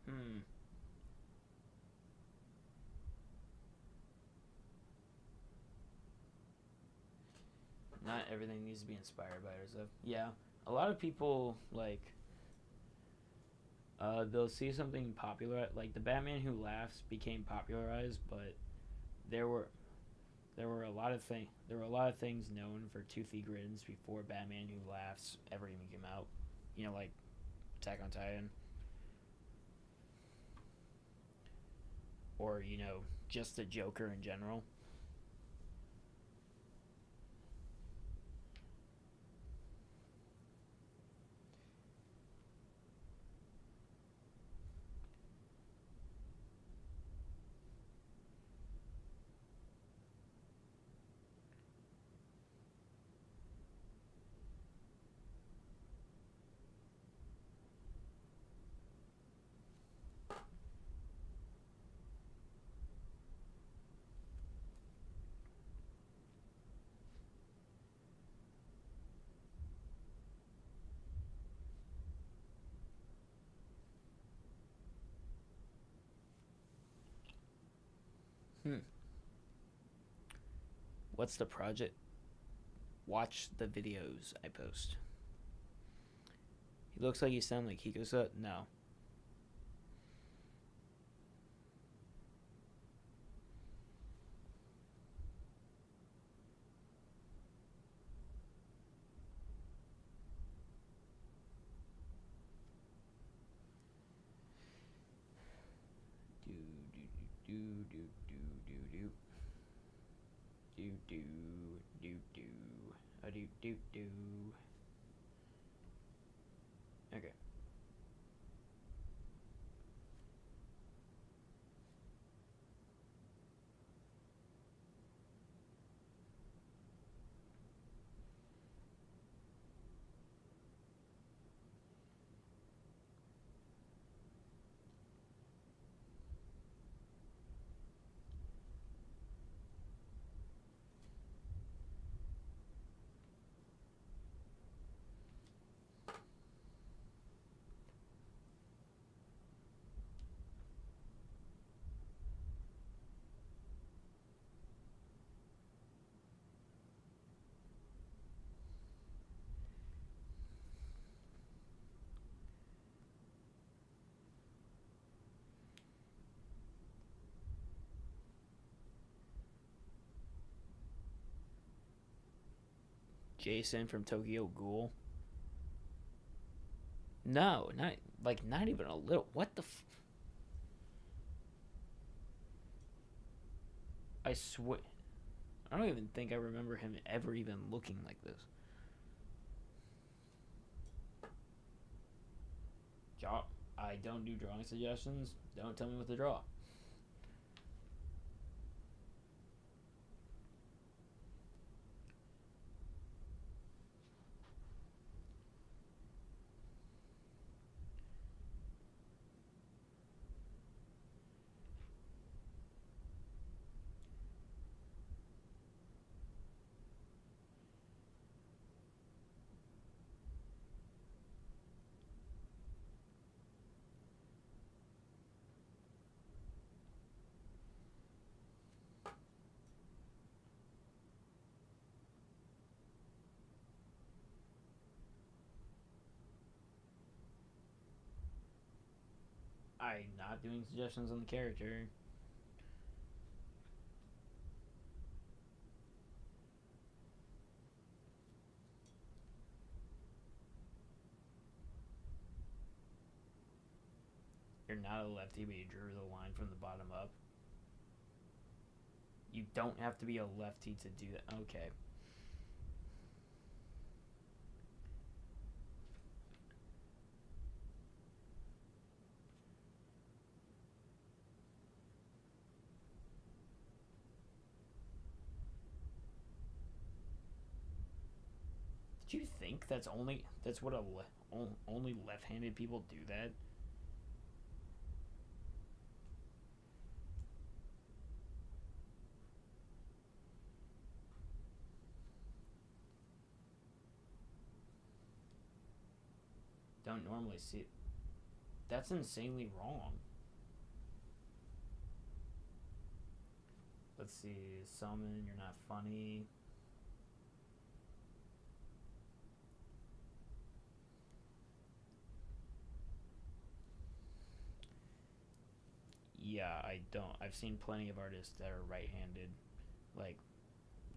Hmm. Not everything needs to be inspired by yourself. Yeah. A lot of people like they'll see something popular like the Batman Who Laughs became popularized, but there were there were a lot of things known for toothy grins before Batman Who Laughs ever even came out. You know, like Attack on Titan, or just the Joker in general. Hmm. What's the project? Watch the videos I post. He looks like you sound like Hikosa. No. Do do do do do do do do do do do do do. Okay. Jason from Tokyo Ghoul. No, not even a little. What the? I swear. I don't even think I remember him ever even looking like this. Draw. I don't do drawing suggestions. Don't tell me what to draw. I'm not doing suggestions on the character. You're not a lefty, but you drew the line from the bottom up. You don't have to be a lefty to do that. Okay. Did you think that's what only left-handed people do that? Don't normally see it. That's insanely wrong. Let's see. Summon, you're not funny. Yeah, I don't. I've seen plenty of artists that are right-handed, like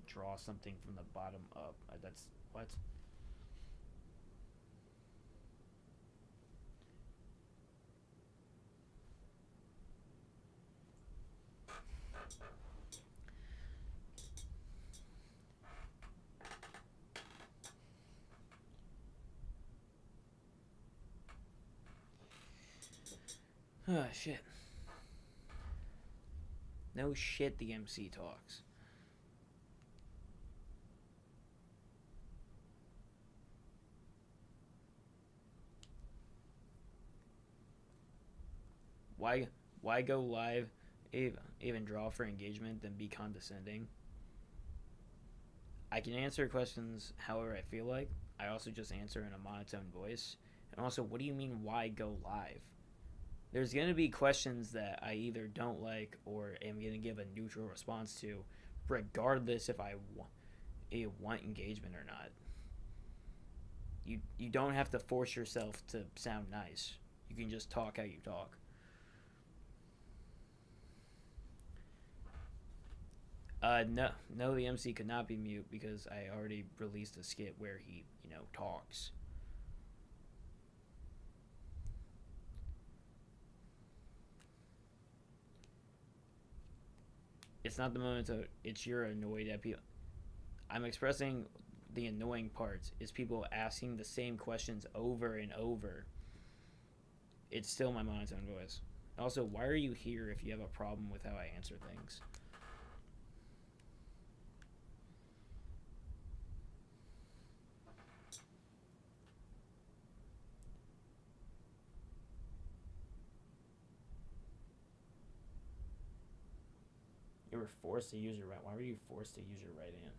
draw something from the bottom up. That's what? Oh shit. No shit. The MC talks. Why? Why go live? Even draw for engagement, then be condescending. I can answer questions however I feel like. I also just answer in a monotone voice. And also, what do you mean, why go live? There's going to be questions that I either don't like or am going to give a neutral response to, regardless if I want engagement or not. You don't have to force yourself to sound nice. You can just talk how you talk. No, the MC could not be mute because I already released a skit where he, talks. It's not the moment to. It's you're annoyed at people. I'm expressing the annoying parts is people asking the same questions over and over. It's still my monotone voice. Also, why are you here if you have a problem with how I answer things? You were forced to use your right. Why were you forced to use your right hand?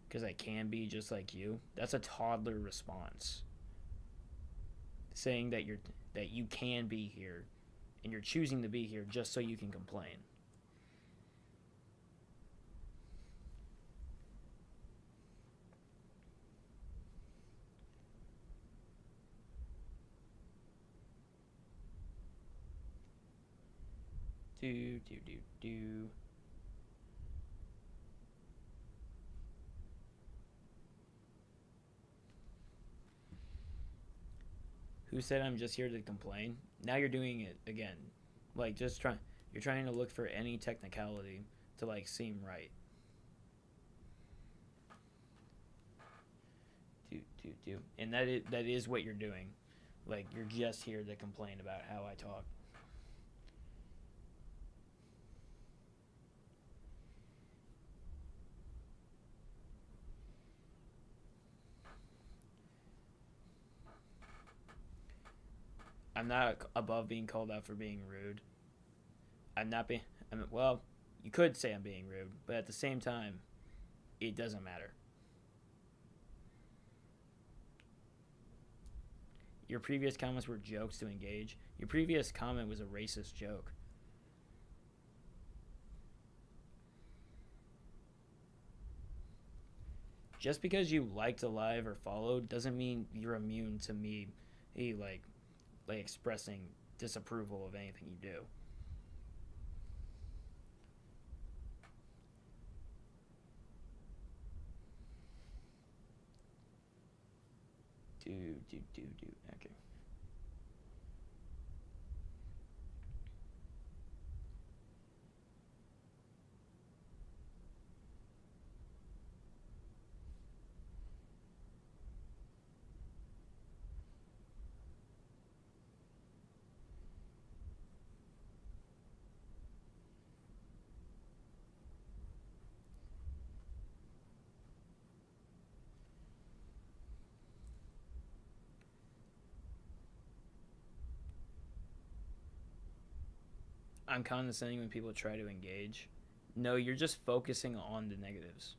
Because I can be just like you. That's a toddler response. Saying that you can be here, and you're choosing to be here just so you can complain. Do. Who said I'm just here to complain? Now you're doing it again. Like just trying you're trying to look for any technicality to like seem right. Do. And that is what you're doing. Like you're just here to complain about how I talk. I'm not above being called out for being rude. I'm not being. Well, you could say I'm being rude, but at the same time, it doesn't matter. Your previous comments were jokes to engage. Your previous comment was a racist joke. Just because you liked a live or followed doesn't mean you're immune to me, like expressing disapproval of anything you do. Do. Okay. I'm condescending when people try to engage. No, you're just focusing on the negatives.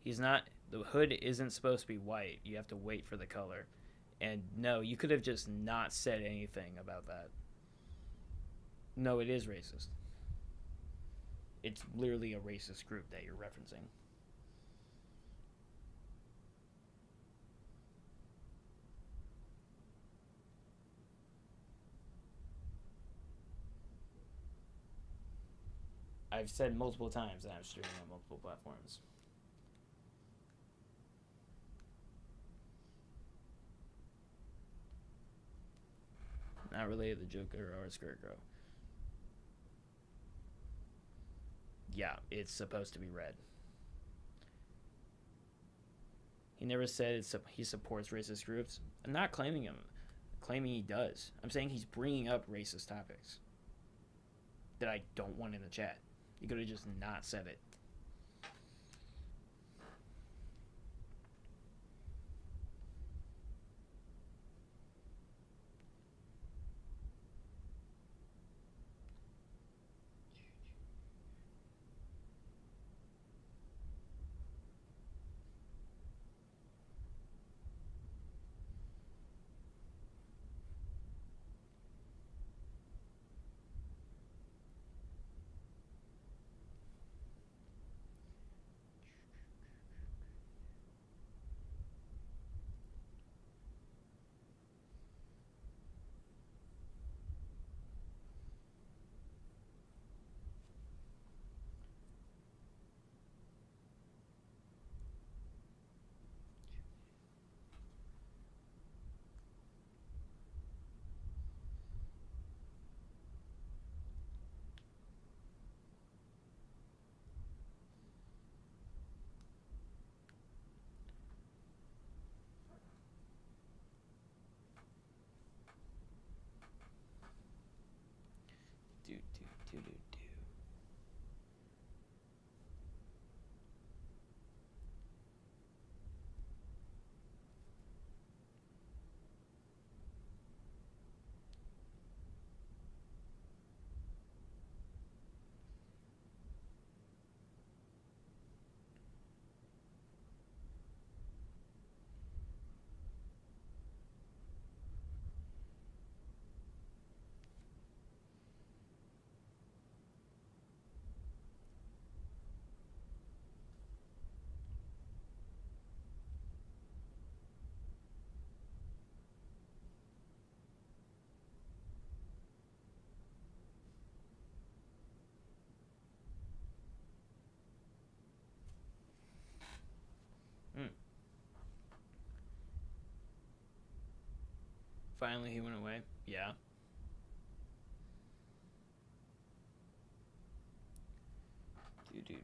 He's not. The hood isn't supposed to be white. You have to wait for the color. And no, you could have just not said anything about that. No, it is racist. It's literally a racist group that you're referencing. I've said multiple times that I'm streaming on multiple platforms. Not related to Joker or Scarecrow. Yeah, it's supposed to be red. He never said he supports racist groups. I'm not claiming he does. I'm saying he's bringing up racist topics that I don't want in the chat. You could have just not said it. Finally, he went away. Yeah. Do do do.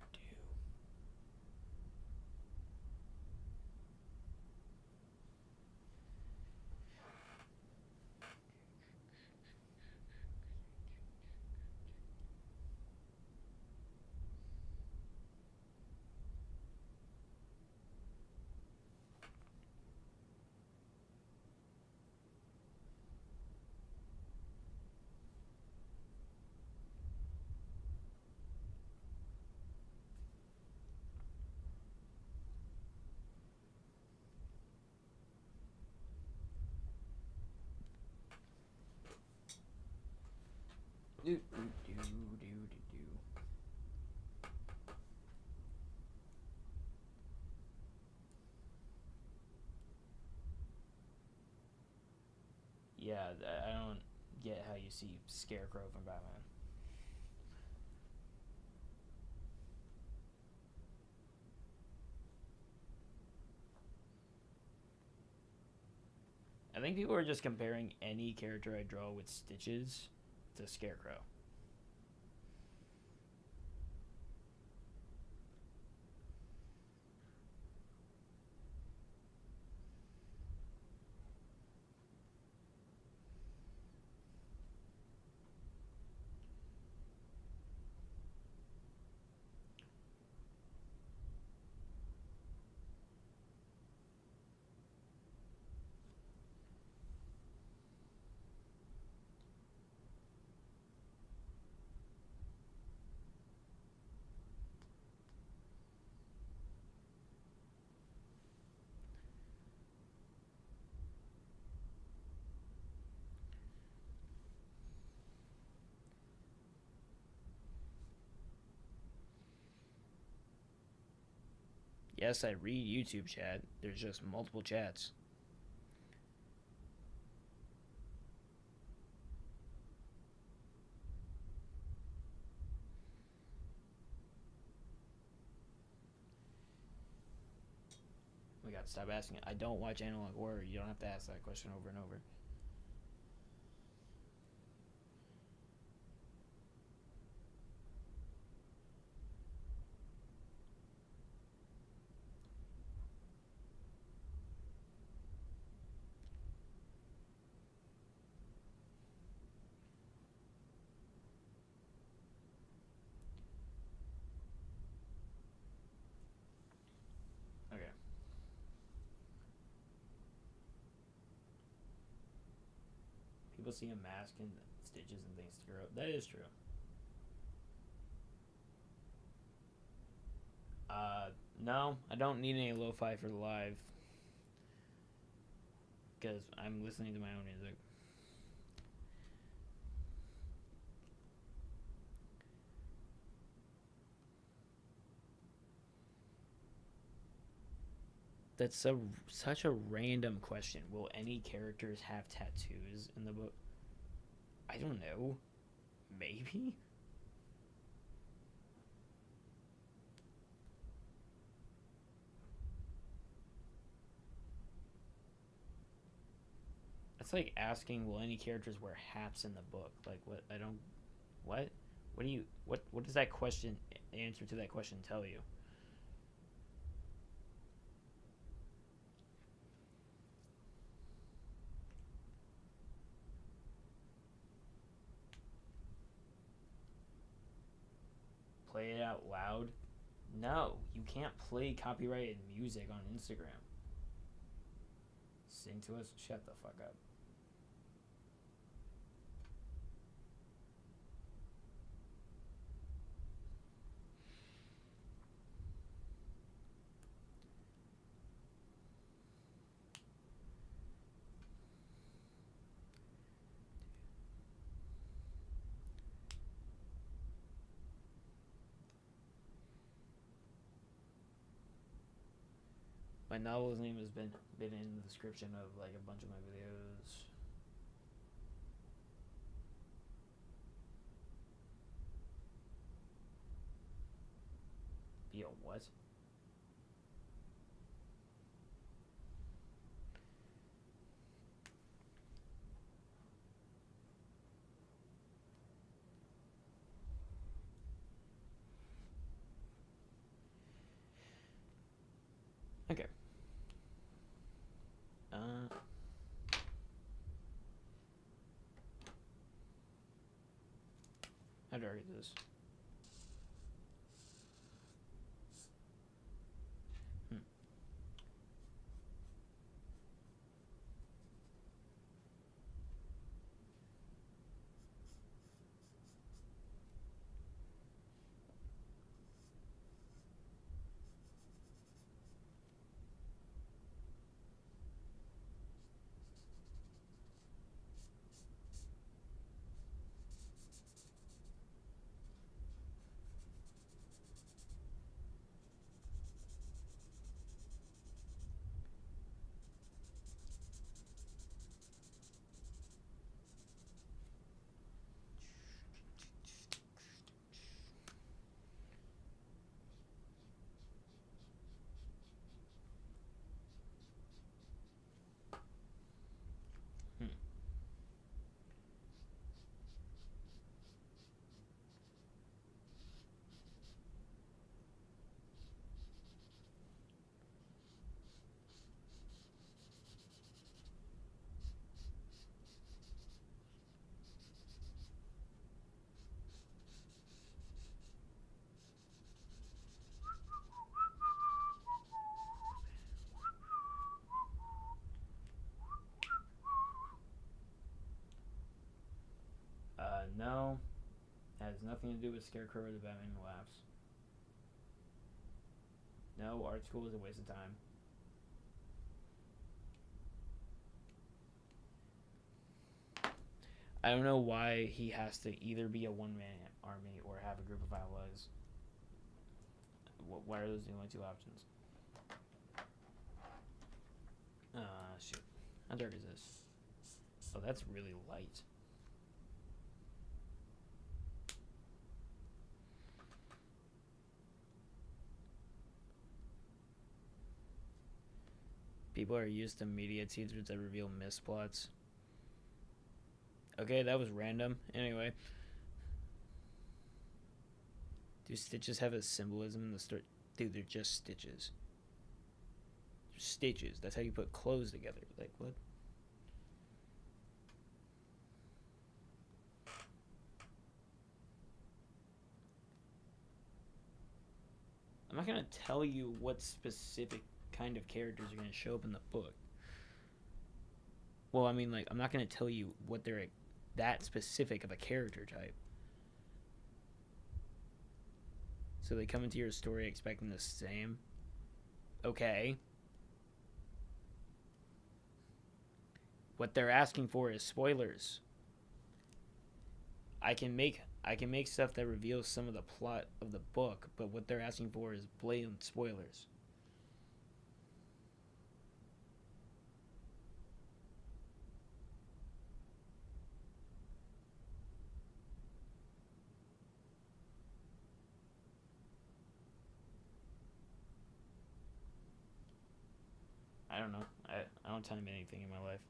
Do do do do do do. Yeah, I don't get how you see Scarecrow from Batman. I think people are just comparing any character I draw with Stitches to Scarecrow. Yes, I read YouTube chat. There's just multiple chats. We got to stop asking. I don't watch analog horror. You don't have to ask that question over and over. Okay. People see a mask and Stitches and things to grow up. That is true. No, I don't need any lo-fi for the live because I'm listening to my own music. That's such a random question. Will any characters have tattoos in the book? I don't know. Maybe? It's like asking, will any characters wear hats in the book? Like, what? I don't. What? What do you. What does that question, the answer to that question, tell you? Play it out loud? No, you can't play copyrighted music on Instagram. Sing to us? Shut the fuck up. My novel's name has been in the description of like a bunch of my videos. Be a what? How dark is this? No. Has nothing to do with Scarecrow or the Batman Who Laughs. No, art school is a waste of time. I don't know why he has to either be a one-man army or have a group of allies. Why are those the only two options? Shoot. How dark is this? Oh, that's really light. People are used to media teasers that reveal misplots. Okay, that was random. Anyway. Do stitches have a symbolism in the story? Dude, they're just stitches. They're stitches. That's how you put clothes together. Like, what? I'm not going to tell you what specific kind of characters are going to show up in the book. Well, I mean, like, I'm not going to tell you what they're that specific of a character type. So they come into your story expecting the same. Okay. What they're asking for is spoilers. I can make stuff that reveals some of the plot of the book, but what they're asking for is blatant spoilers. I don't know. I don't tell him anything in my life.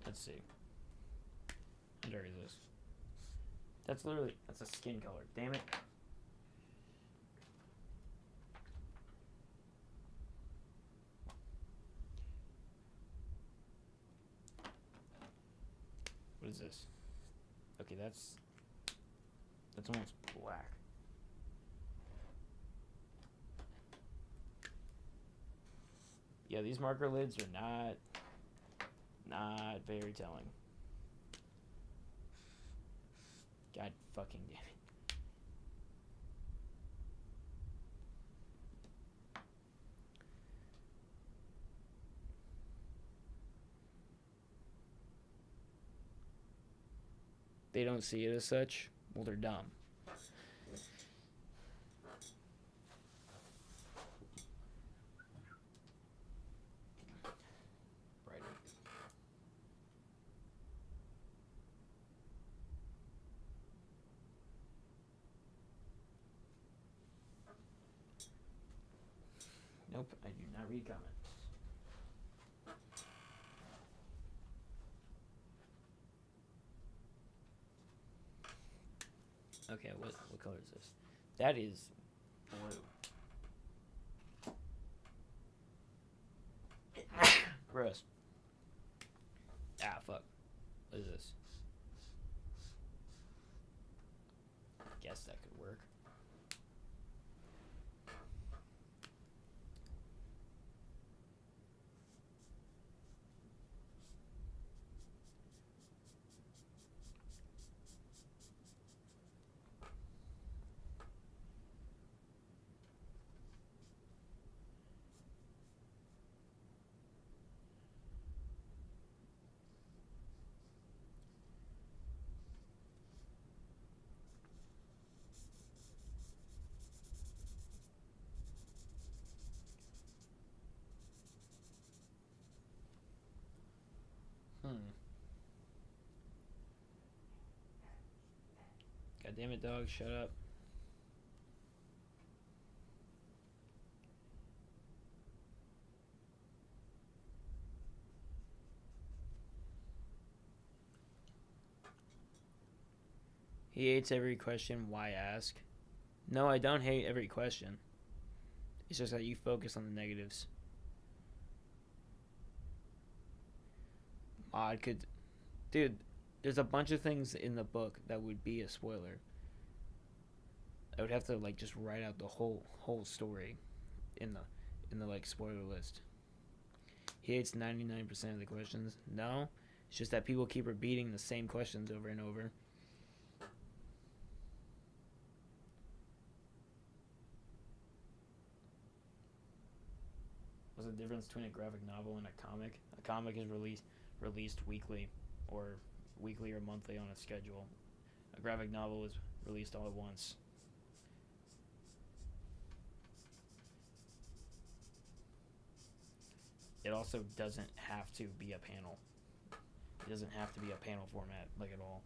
Let's see. How dark is this? That's a skin color. Damn it. What is this? Okay, that's almost black. Yeah, these marker lids are not very telling. God fucking damn it. They don't see it as such. Well, they're dumb. Nope, I do not read comments. Okay, what color is this? That is blue. Gross. Ah, fuck. What is this? Hmm. God damn it, dog! Shut up. He hates every question. Why ask? No, I don't hate every question. It's just that you focus on the negatives. Mod could, dude. There's a bunch of things in the book that would be a spoiler. I would have to like just write out the whole story in the like spoiler list. He hates 99% of the questions. No, it's just that people keep repeating the same questions over and over. What's the difference between a graphic novel and a comic? A comic is released weekly, or weekly or monthly on a schedule. A graphic novel is released all at once. It also doesn't have to be a panel. It doesn't have to be a panel format like at all.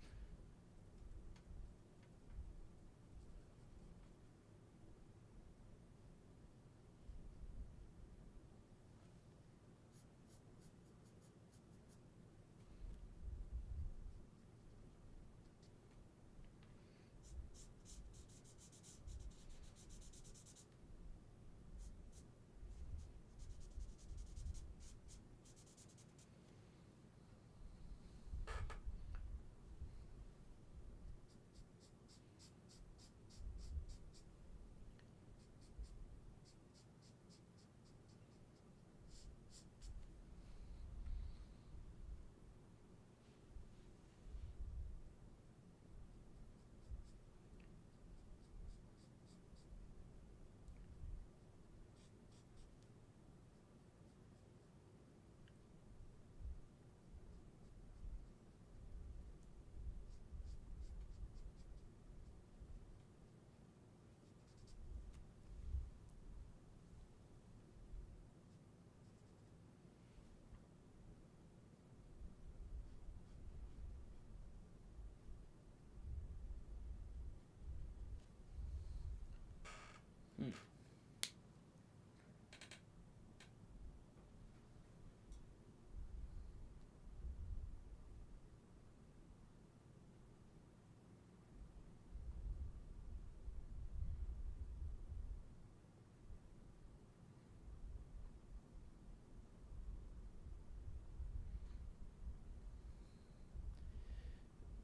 Hmm.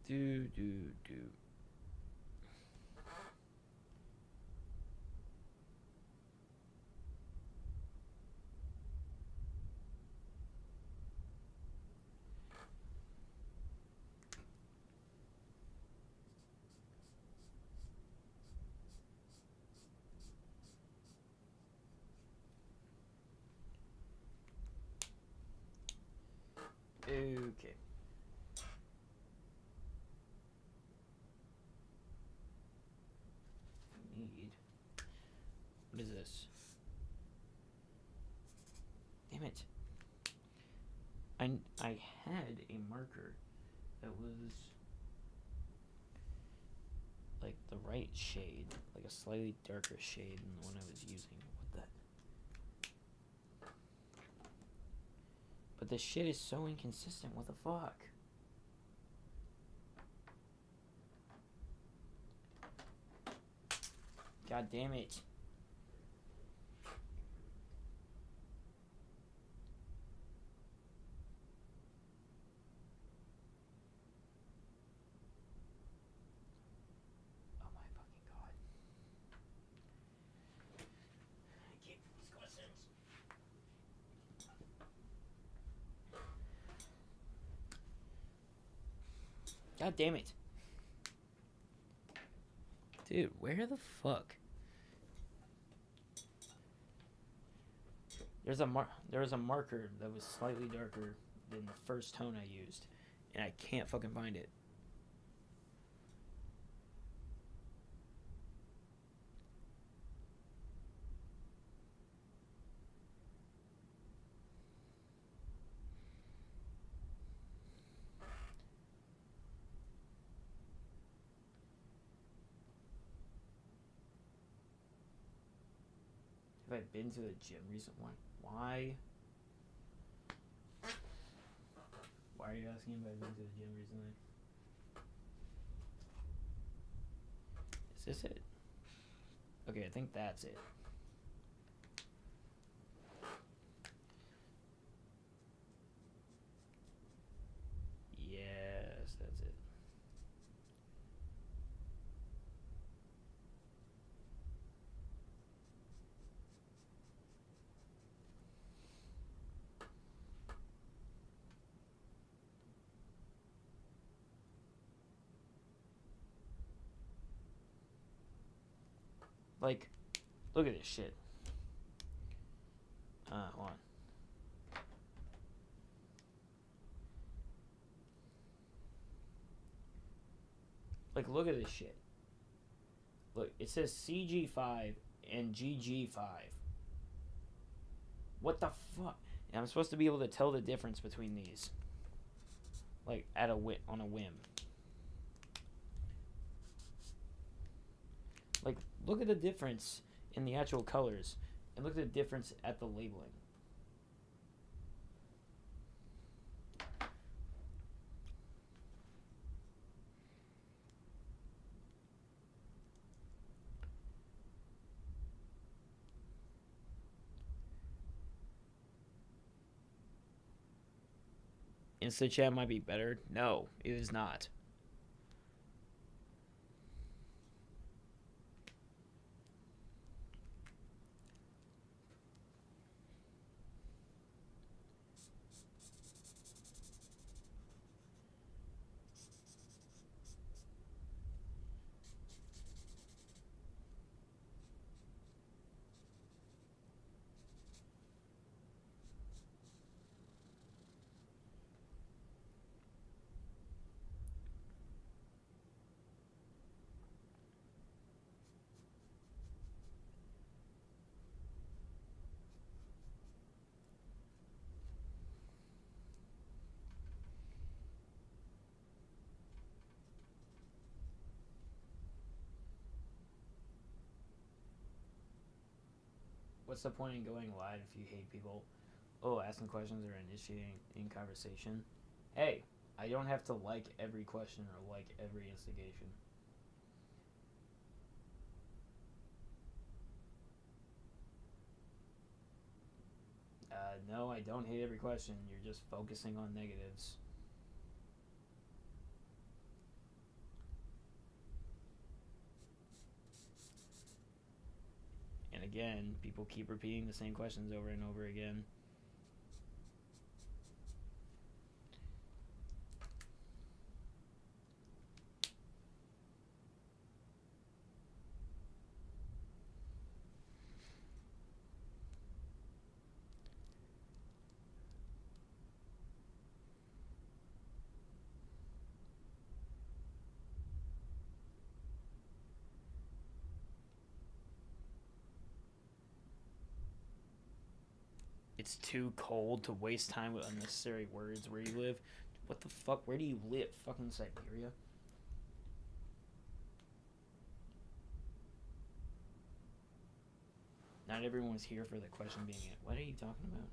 Do. Okay. Need. What is this? Damn it. I had a marker that was like the right shade, like a slightly darker shade than the one I was using. What the? But this shit is so inconsistent. What the fuck? God damn it. Oh my fucking god. I can't do these questions. God damn it. Dude, where the fuck? There was a marker that was slightly darker than the first tone I used, and I can't fucking find it. Have I been to the gym recently? Why? Why are you asking if I've been to the gym recently? Is this it? Okay, I think that's it. Yes, that's it. Like, look at this shit. Hold on. Like, look at this shit. Look, it says CG5 and GG5. What the fuck? And I'm supposed to be able to tell the difference between these. Like, on a whim. Like, look at the difference in the actual colors. And look at the difference at the labeling. InstaChat might be better. No, it is not. What's the point in going live if you hate people? Oh, asking questions or initiating in conversation. Hey, I don't have to like every question or like every instigation. No, I don't hate every question. You're just focusing on negatives. And again, people keep repeating the same questions over and over again. It's too cold to waste time with unnecessary words where you live. What the fuck? Where do you live? Fucking Siberia? Not everyone was here for the question being it. What are you talking about?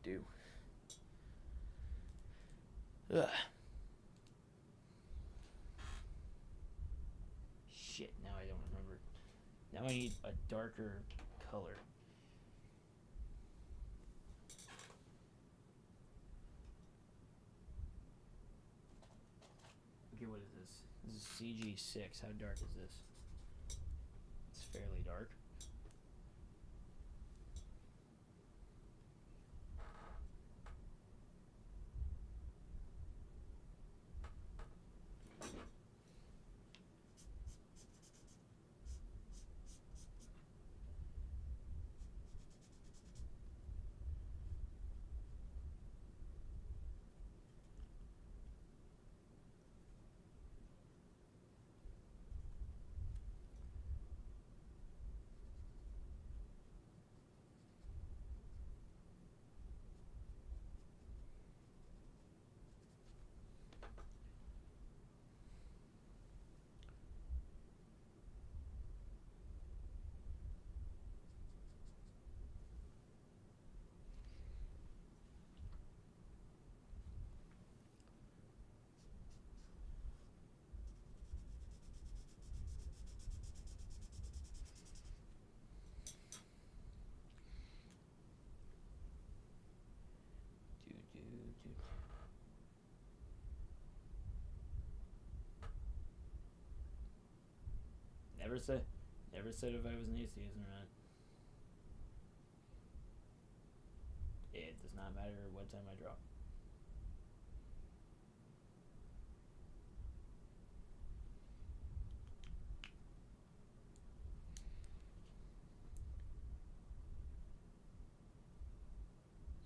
Do. Ugh. Shit, now I don't remember. Now I need a darker color. Okay, what is this? This is CG6. How dark is this? It's fairly dark. Never said, never said if I was an atheist or not. It does not matter what time I draw.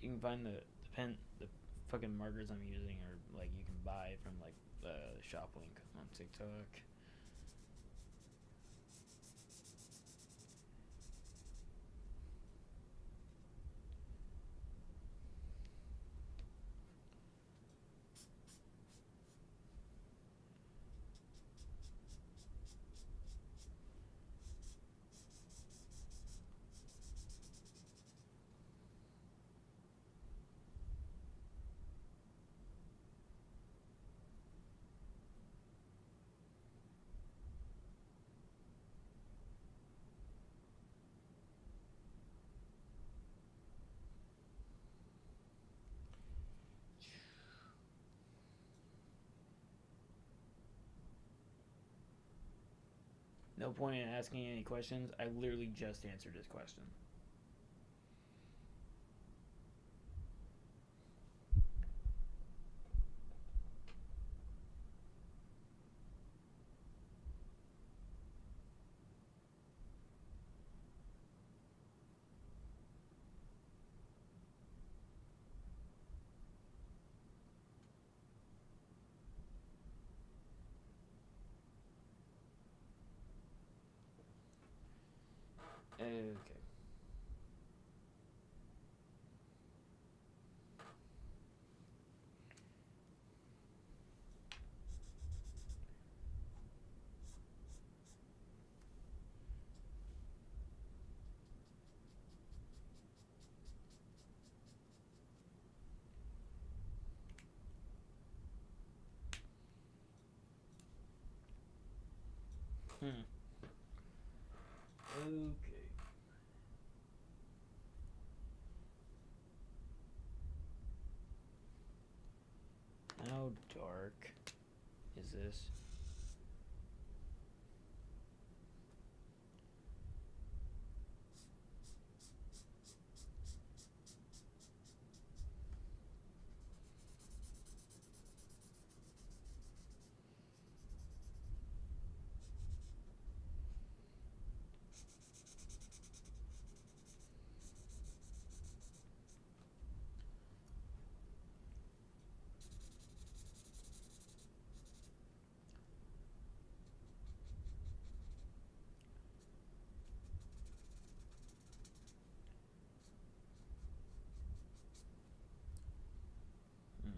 You can find the fucking markers I'm using, or like you can buy from like the shop link on TikTok. No point in asking any questions. I literally just answered his question. Okay. Hmm. Okay. How dark is this? Hmm.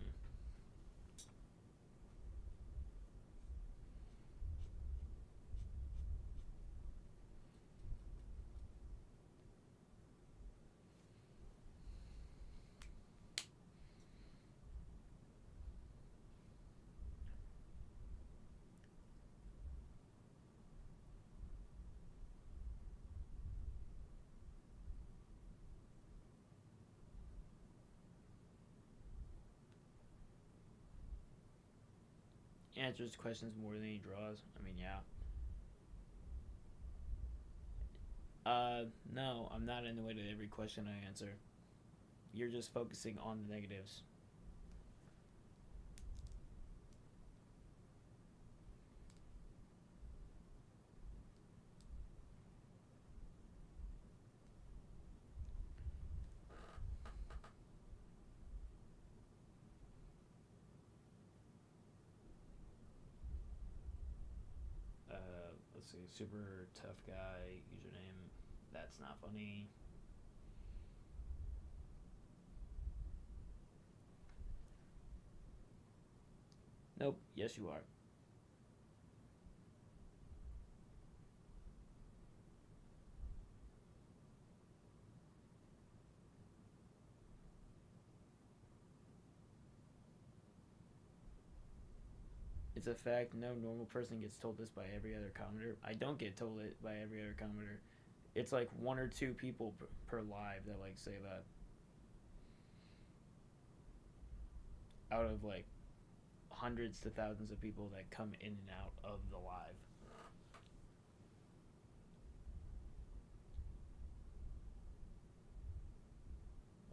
Answers questions more than he draws. I mean, yeah. No, I'm not in the way to every question I answer. You're just focusing on the negatives. Let's see. Super tough guy. Username. That's not funny. Nope. Yes, you are. It's a fact. No normal person gets told this by every other commenter. I don't get told it by every other commenter. It's like one or two people per live that like say that out of like hundreds to thousands of people that come in and out of the live.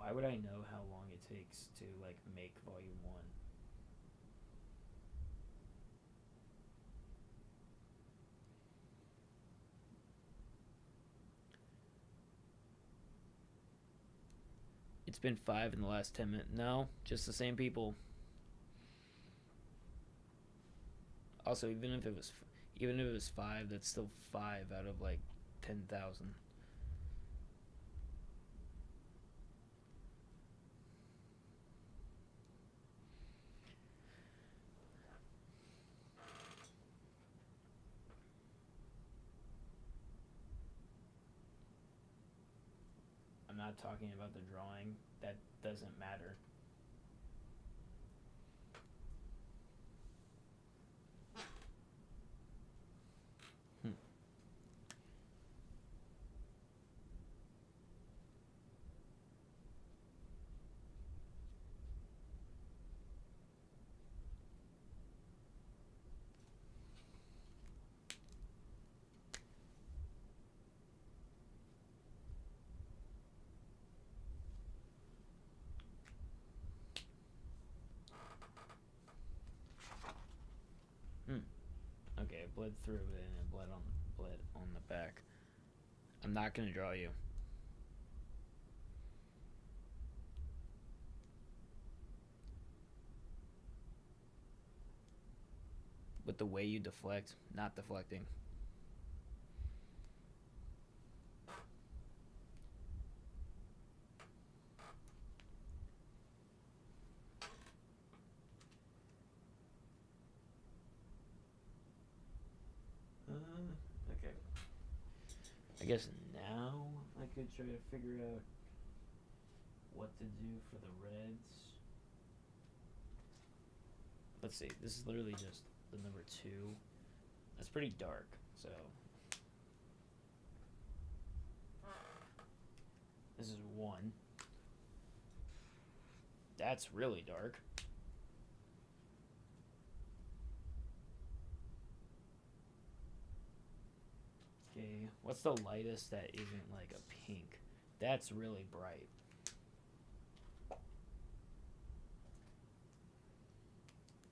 Why would I know how long it takes to like make volume one? It's been 5 in the last 10 minutes. No, just the same people. Also, even if it was 5, that's still 5 out of like 10,000. I'm not talking about the drawing. That doesn't matter. Hmm. Hmm. Okay, it bled through it and it bled on the back. I'm not gonna draw you. With the way you deflect, not deflecting. Okay. I guess now I could try to figure out what to do for the reds. Let's see. This is literally just the number 2. That's pretty dark. So this is 1. That's really dark. Okay, what's the lightest that isn't like a pink? That's really bright.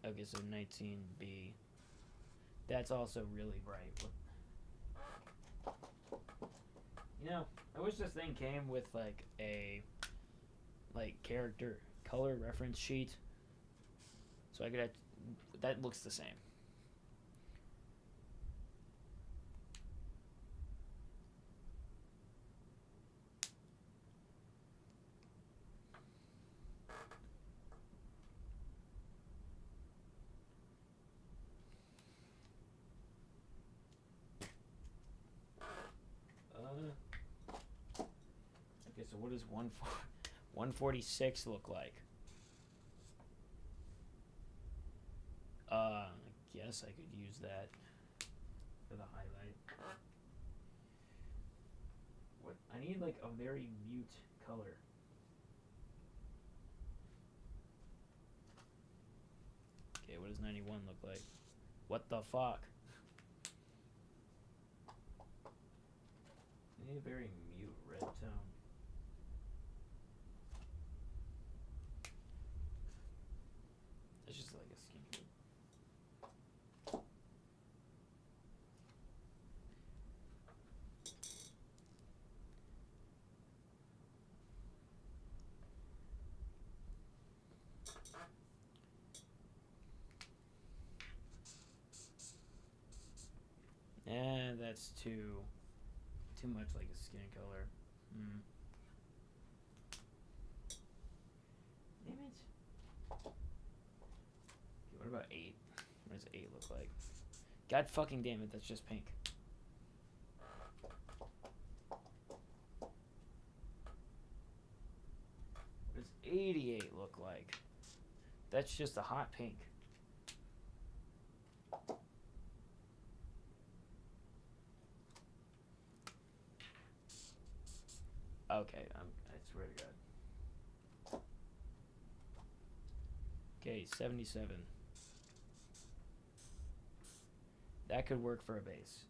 Okay, so 19B. That's also really bright. You know, I wish this thing came with like a character color reference sheet, so I could have, that looks the same. Okay, so what does 146 look like? I guess I could use that for the highlight. What I need like a very mute color. Okay, what does 91 look like? What the fuck? I need a very mute red tone. It's just like a skin tone. That's too much like a skin color. Damn it. Okay, what about 8? What does 8 look like? God fucking damn it, that's just pink. What does 88 look like? That's just a hot pink. Okay, I swear to God. Okay, 77. That could work for a base.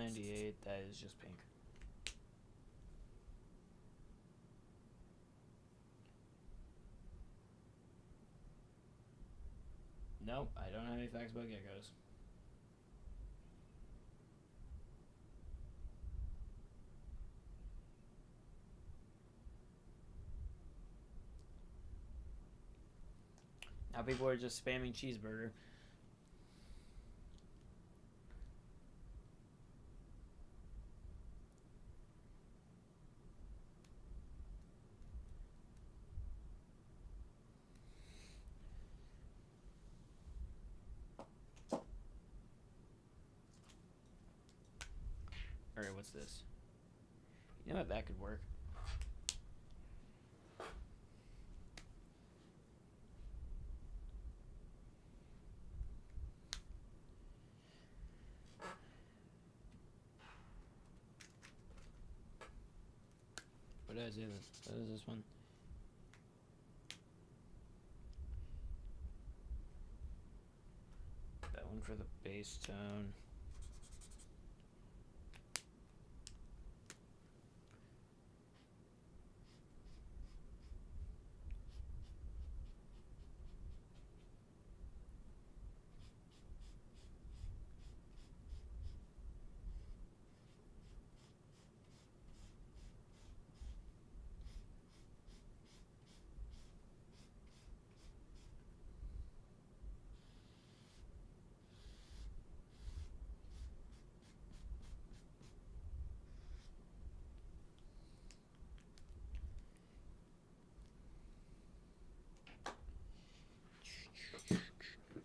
$1.98. That is just pink. Nope, I don't have any facts about geckos. Now people are just spamming cheeseburger. Alright, what's this? You know what, that could work. What did I say this? What is this one? That one for the bass tone.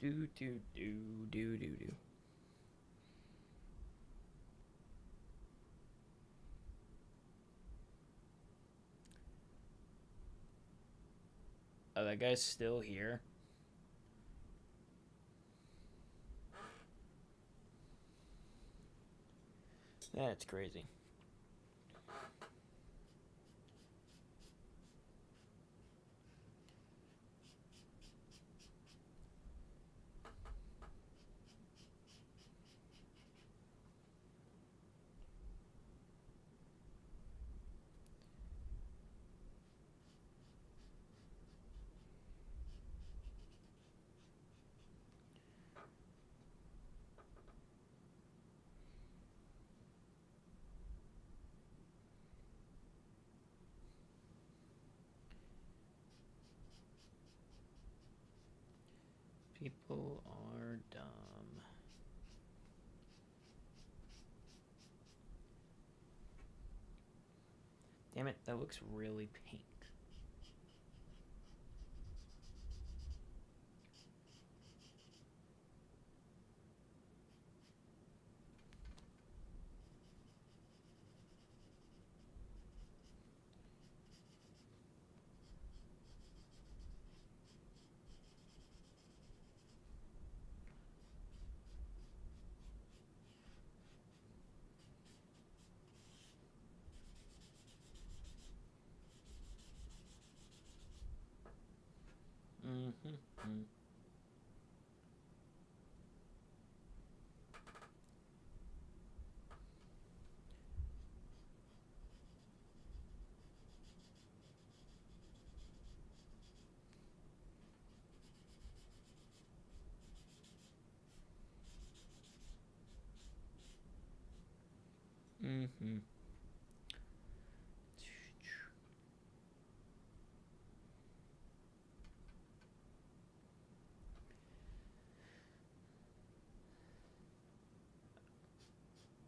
Do do do do do do. Oh, that guy's still here. That's crazy. People are dumb. Damn it, that looks really pink. Mm-hmm. Mm-hmm.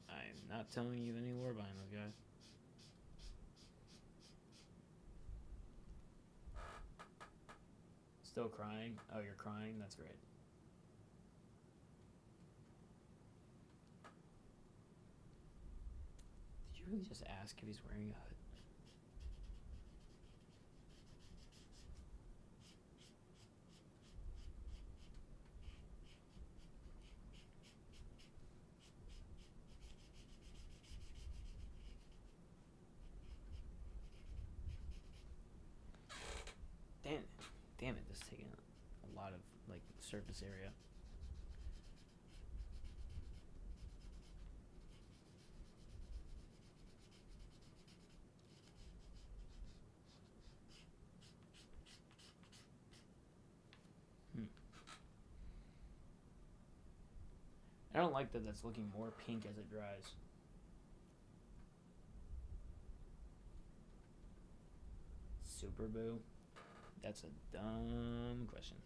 I'm not telling you any more behind those guys. Still crying? Oh, you're crying? That's great. Did you really just ask if he's wearing a hood? Damn it, this is taking a lot of, like, surface area. I don't like that that's looking more pink as it dries. Super Boo? That's a dumb question.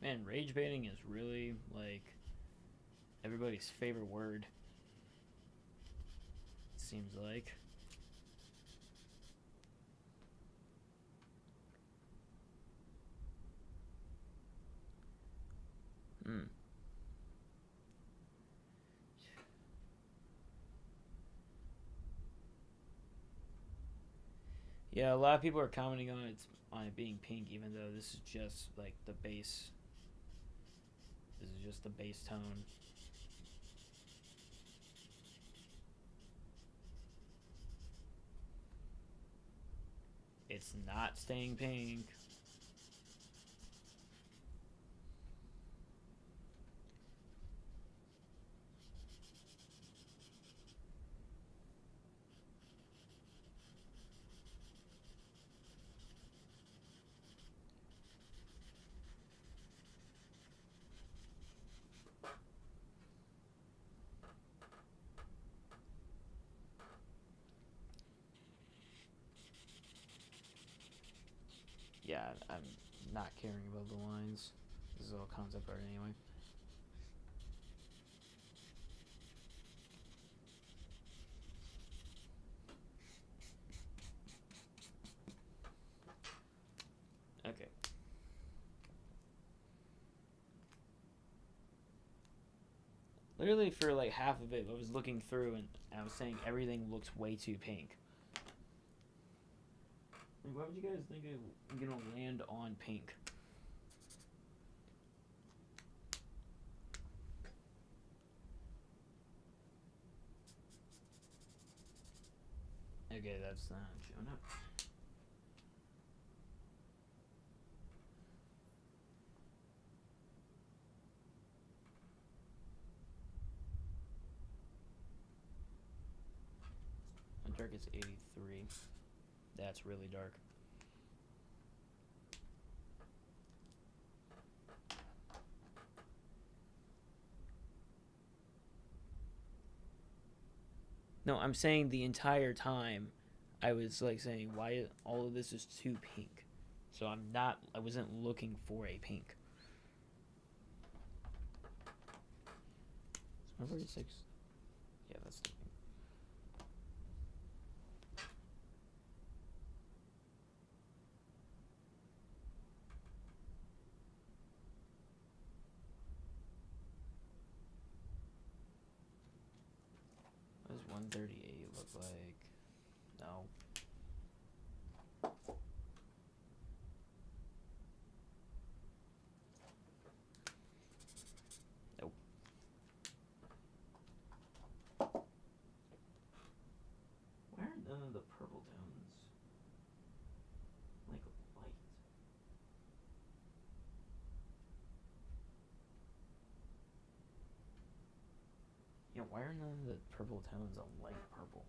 Man, rage baiting is really like everybody's favorite word. It seems like. Hmm. Yeah, a lot of people are commenting on it being pink, even though this is just like the base. This is just the base tone. It's not staying pink. Yeah, I'm not caring about the lines. This is all concept art anyway. Okay. Literally for like half of it, I was looking through and I was saying everything looks way too pink. Why would you guys think I'm gonna land on pink? Okay, that's not showing up. My dark is 83. That's really dark. No, I'm saying the entire time I was like saying why all of this is too pink. So I wasn't looking for a pink. 146. Yeah, that's the pink. What does 138 look like? No. Nope. Why are none of the purple tones like light? Yeah, why are none of the purple tones a light purple?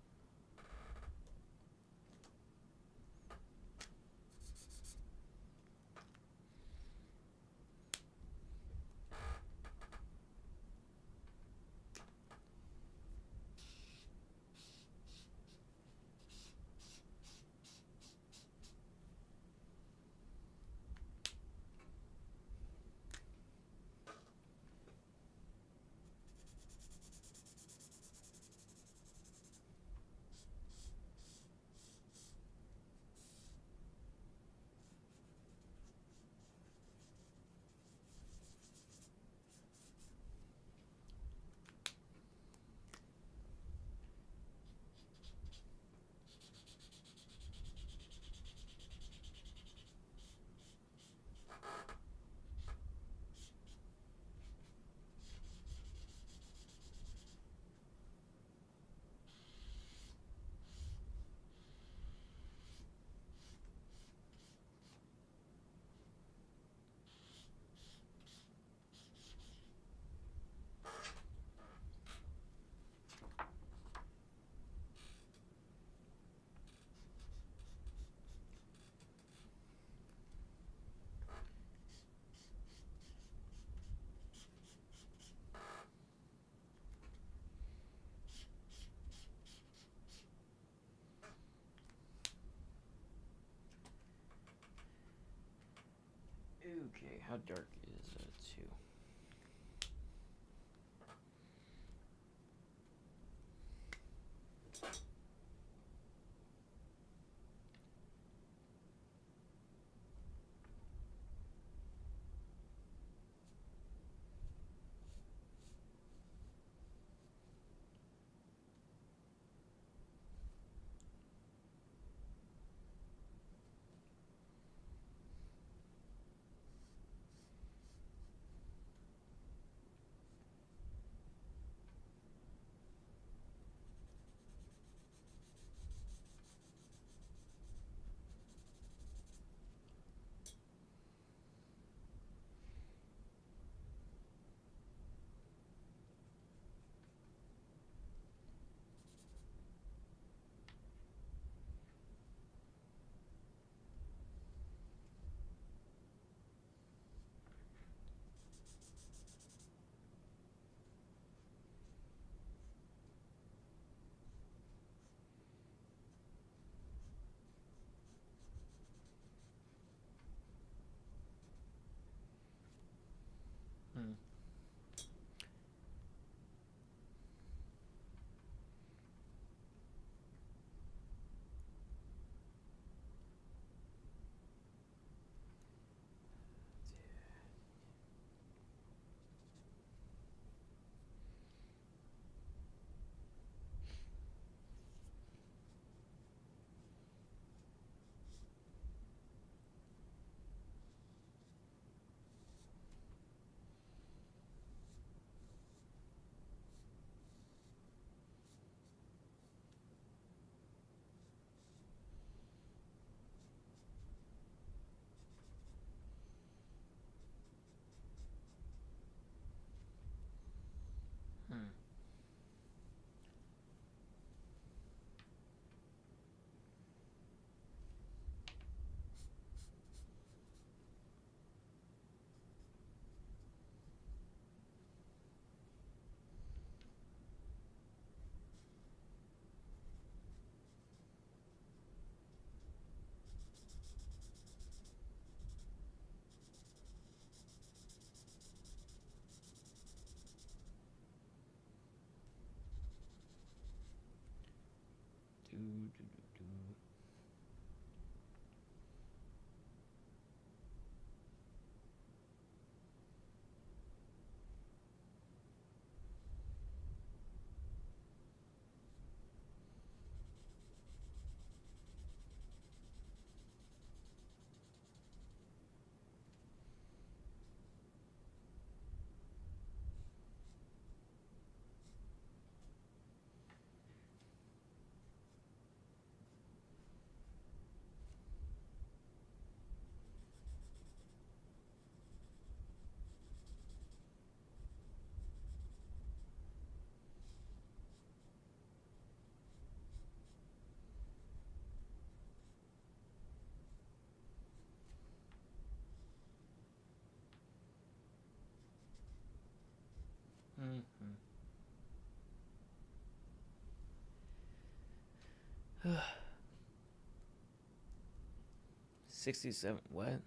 Okay, how dark is 2? Hmm. Hmm. Do, do, do, do. Hmm. 67. What?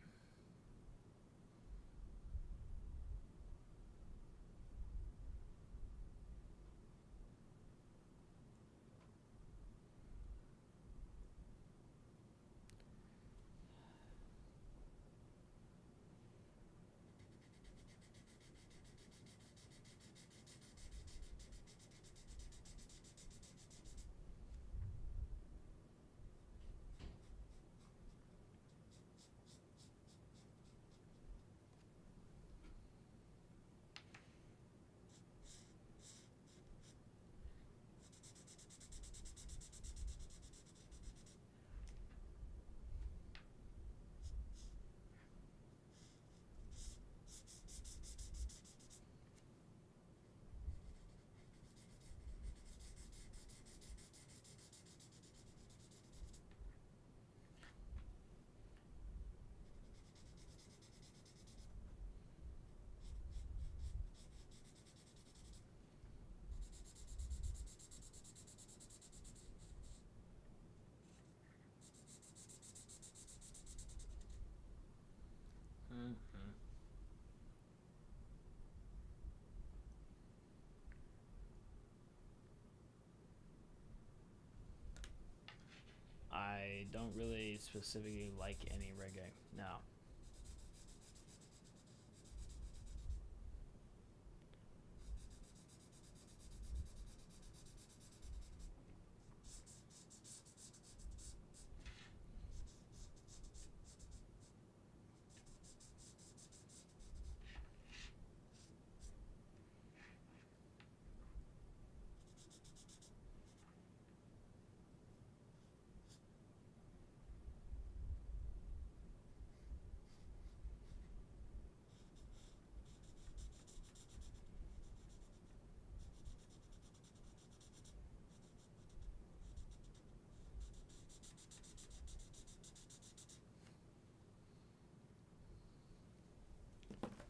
don't really specifically like any reggae. No.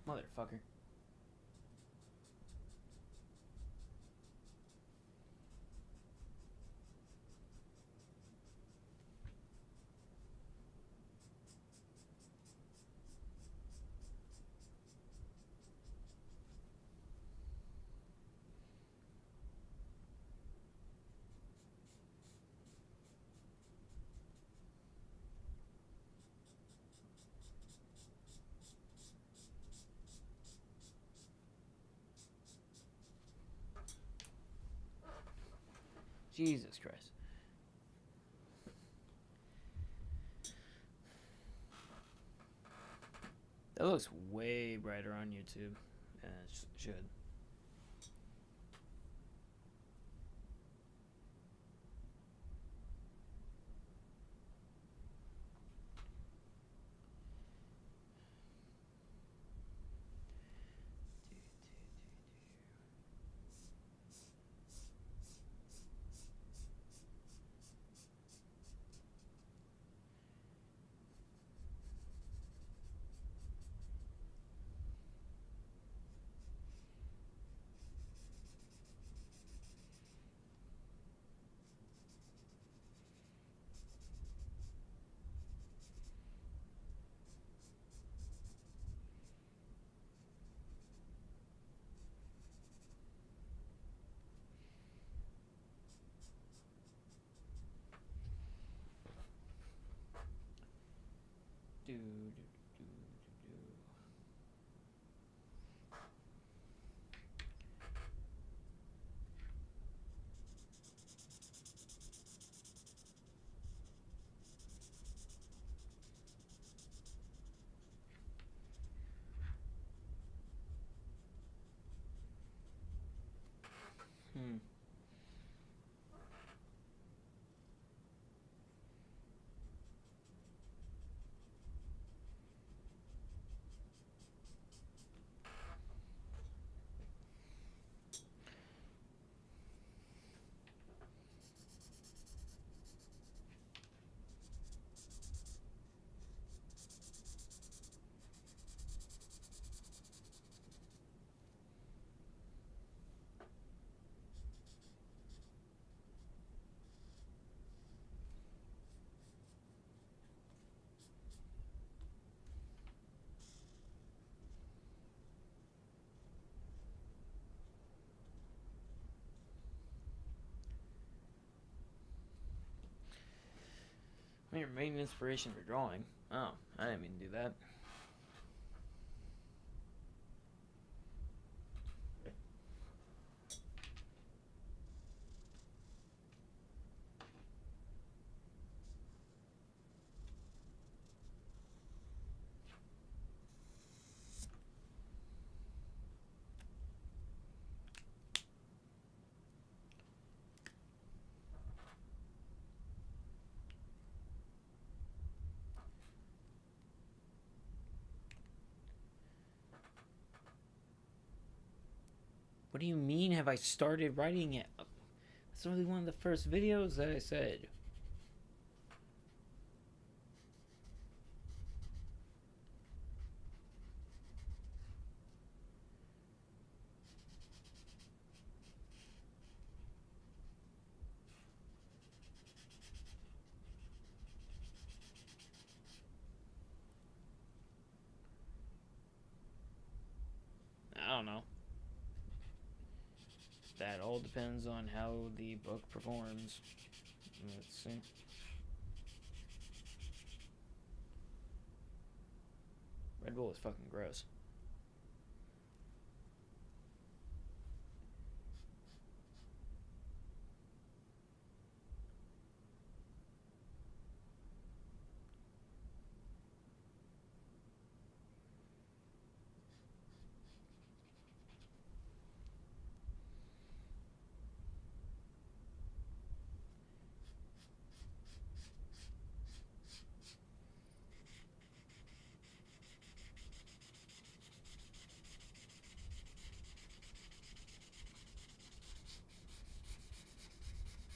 Motherfucker. Jesus Christ. That looks way brighter on YouTube. Yeah, it should. Do, do, do, do, do. Hmm. Your main inspiration for drawing. Oh, I didn't mean to do that. What do you mean, have I started writing it? That's only one of the first videos that I said. I don't know. That all depends on how the book performs. Let's see. Red Bull is fucking gross.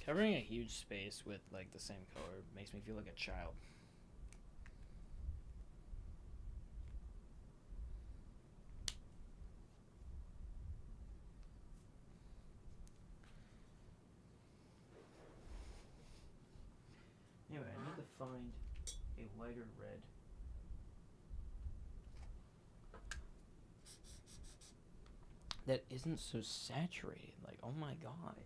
Covering a huge space with like the same color makes me feel like a child. Anyway, I need to find a lighter red. That isn't so saturated. Like, oh my god.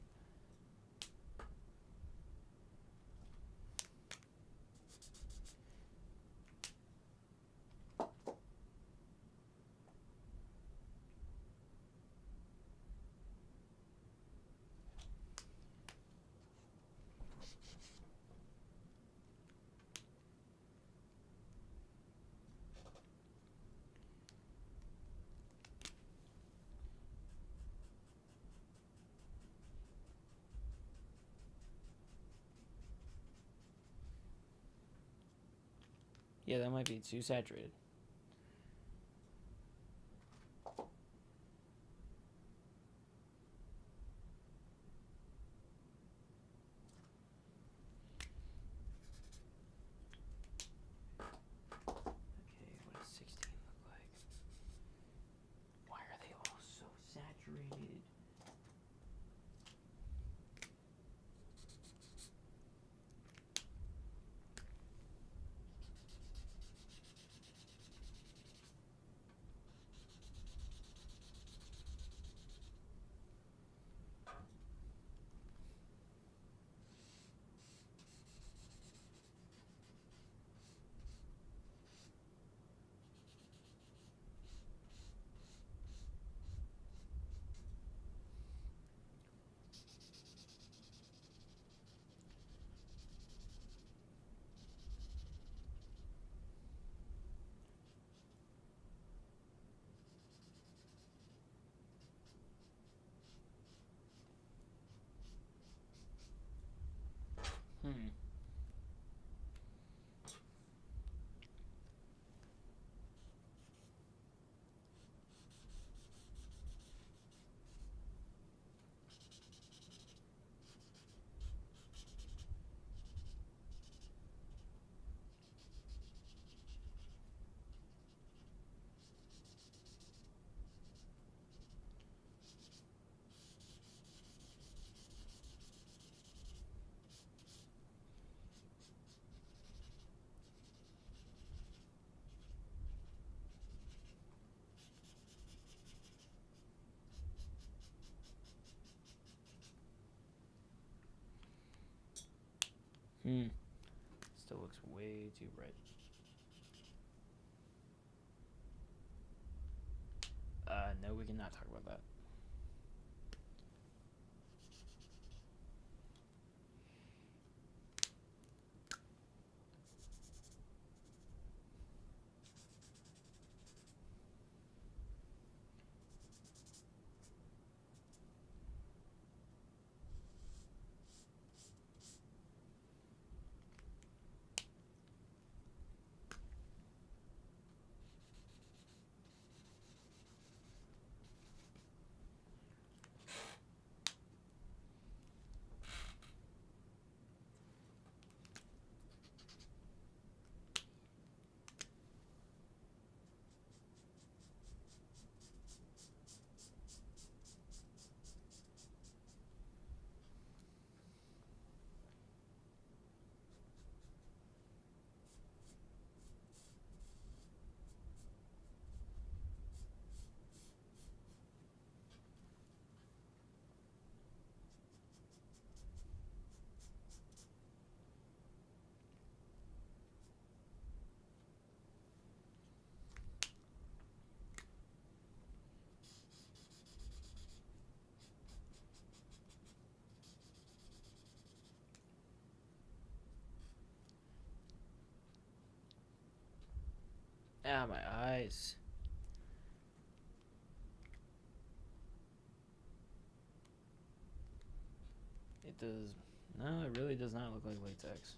Yeah, that might be too saturated. Okay, what does 16 look like? Why are they all so saturated? Hmm. Still looks way too bright. No, we cannot talk about that. Ah, my eyes. It does. No, it really does not look like latex.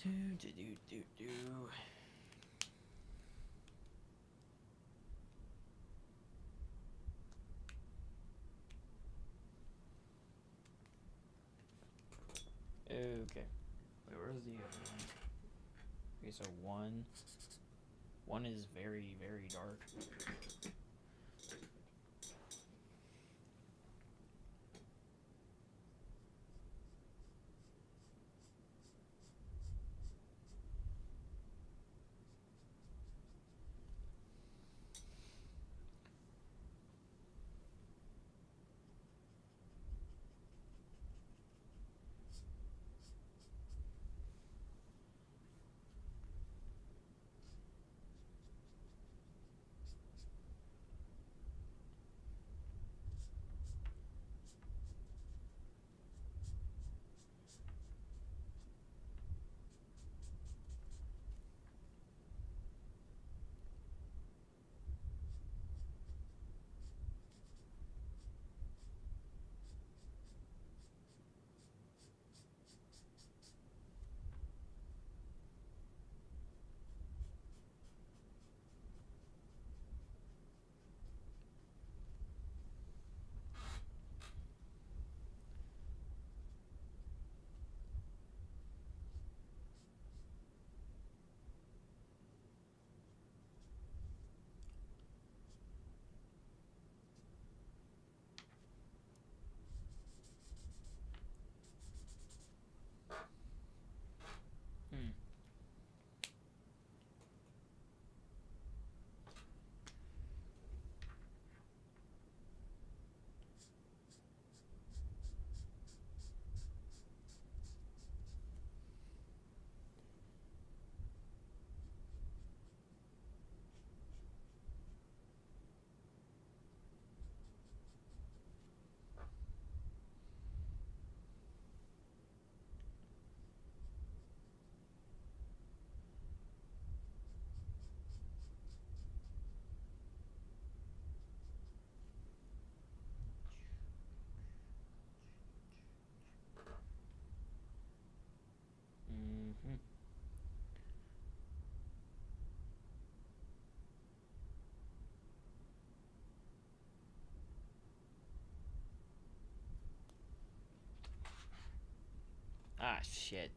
Do. Okay. Wait, where's the other one? Okay, so one is very, very dark. Hmm. Mm-hmm. Ah, shit.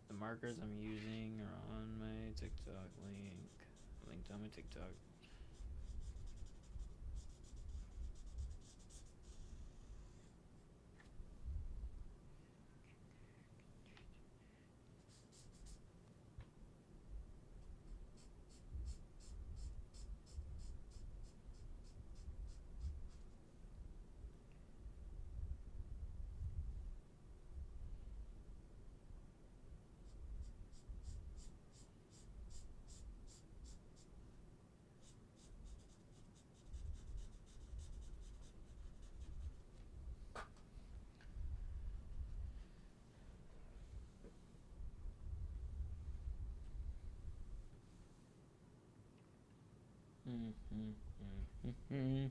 The markers I'm using are on my TikTok link. Linked on my TikTok. Mm-hmm.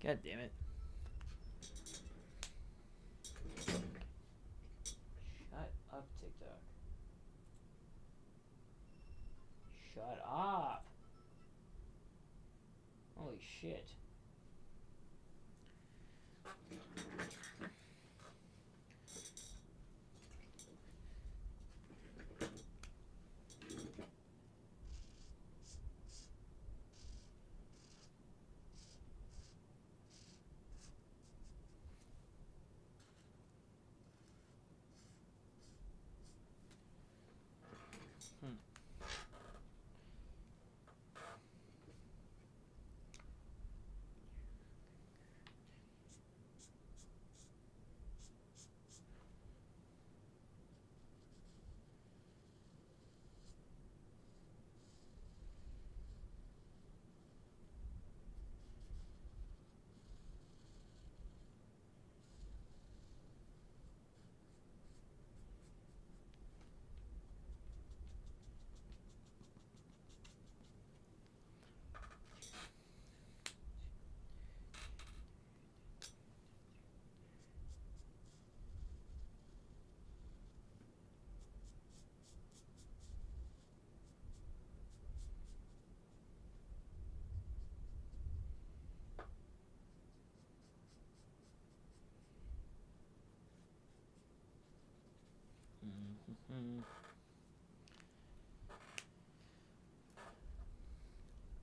God damn it. Shut up, TikTok. Shut up. Holy shit.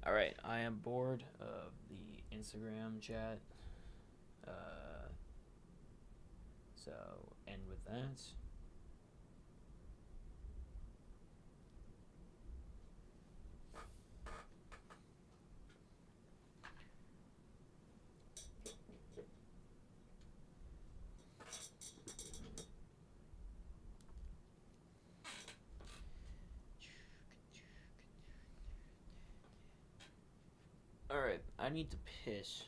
Alright, I am bored of the Instagram chat. So, and with that, alright, I need to piss.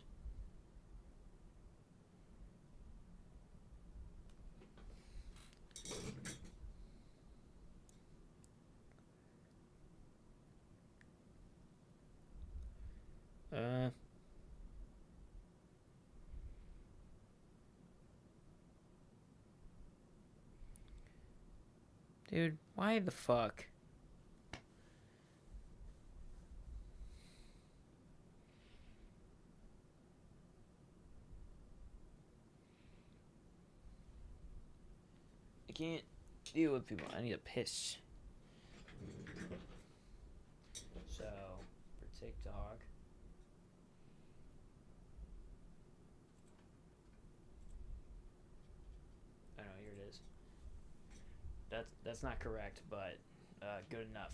Dude, why the fuck? I can't deal with people. I need to piss. So, for TikTok, I don't know, here it is. That's not correct, but good enough.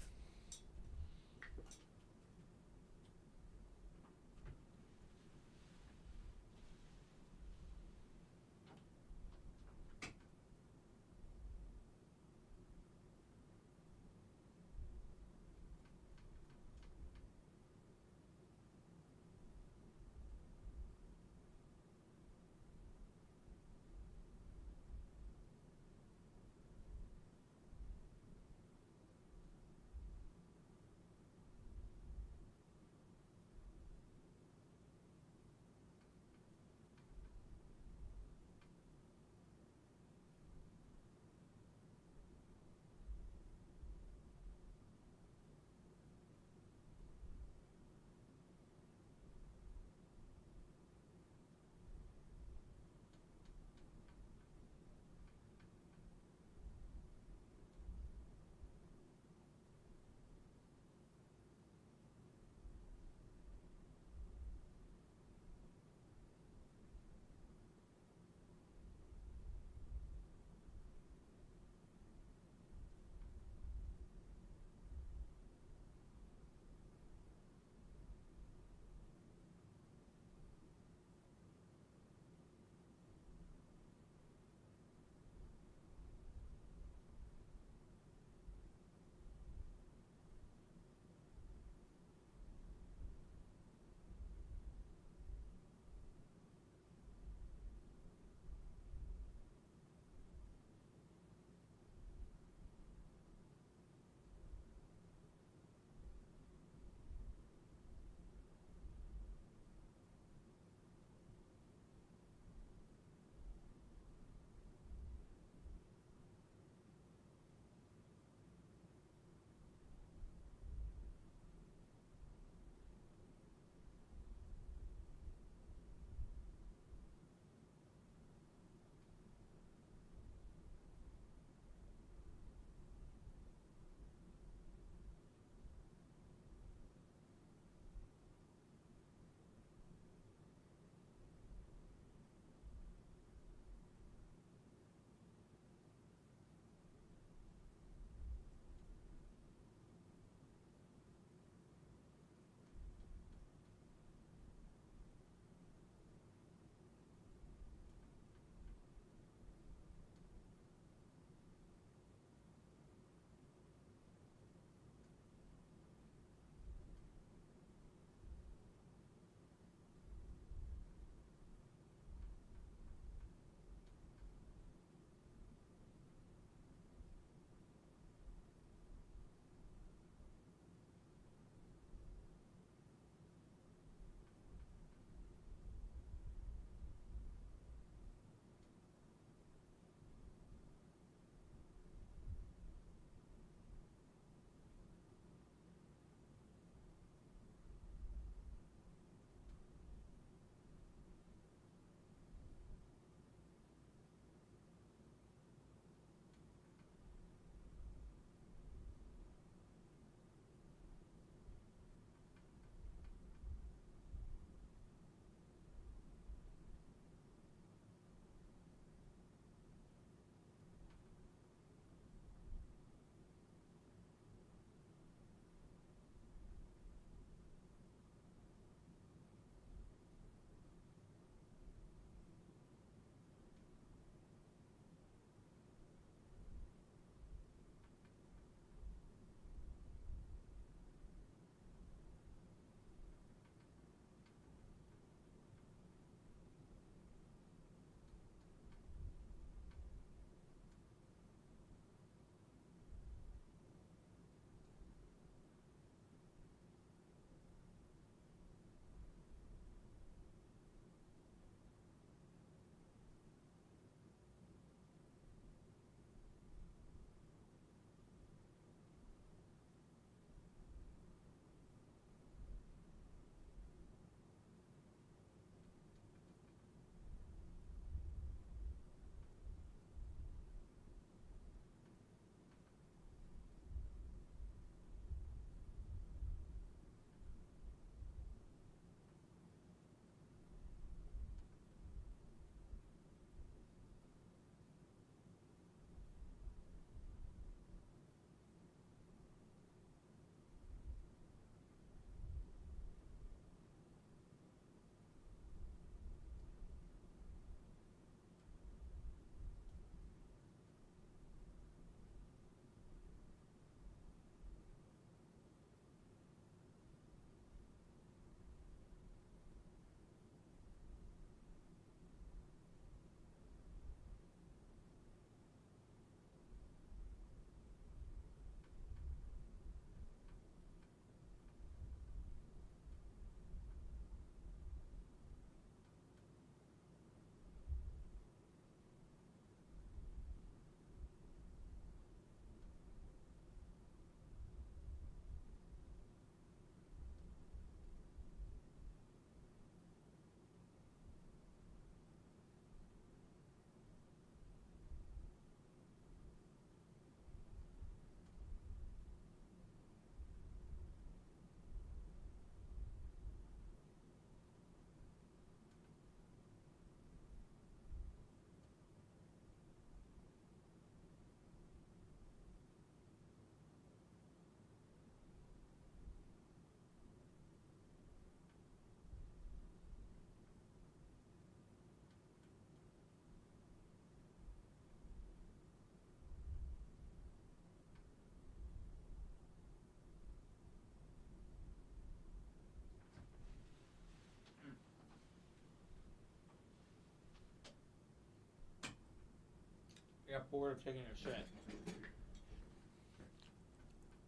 I got bored of taking a shit.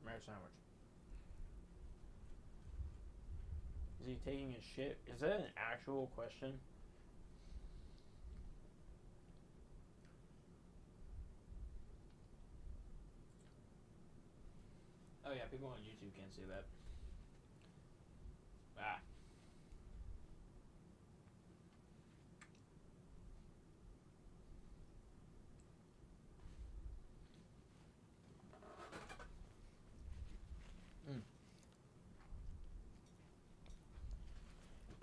Marriage sandwich. Is he taking a shit? Is that an actual question? Oh yeah, people on YouTube can't see that. Ah.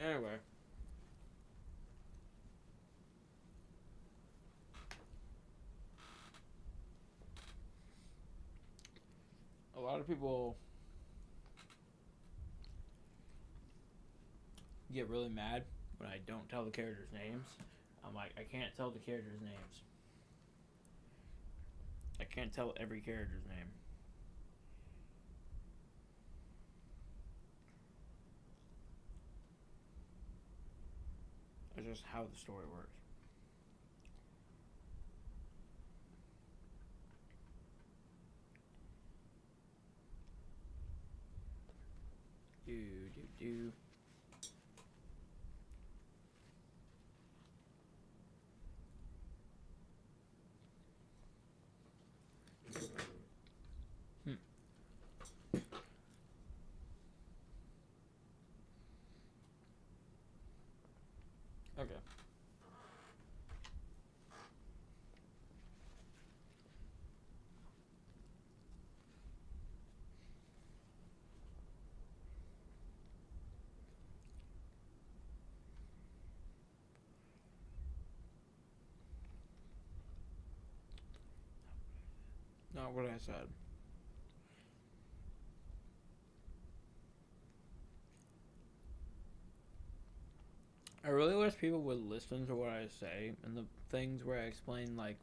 Anyway. A lot of people get really mad when I don't tell the characters' names. I'm like, I can't tell the characters' names. I can't tell every character's name. It's just how the story works. Do. Okay. Not what I said. I really wish people would listen to what I say and the things where I explain like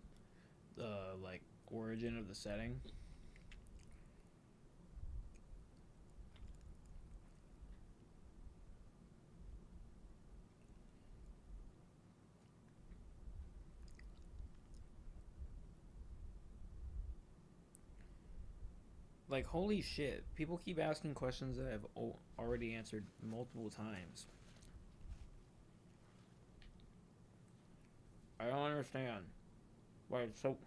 the origin of the setting. Like, holy shit, people keep asking questions that I've already answered multiple times. I don't understand why it's so.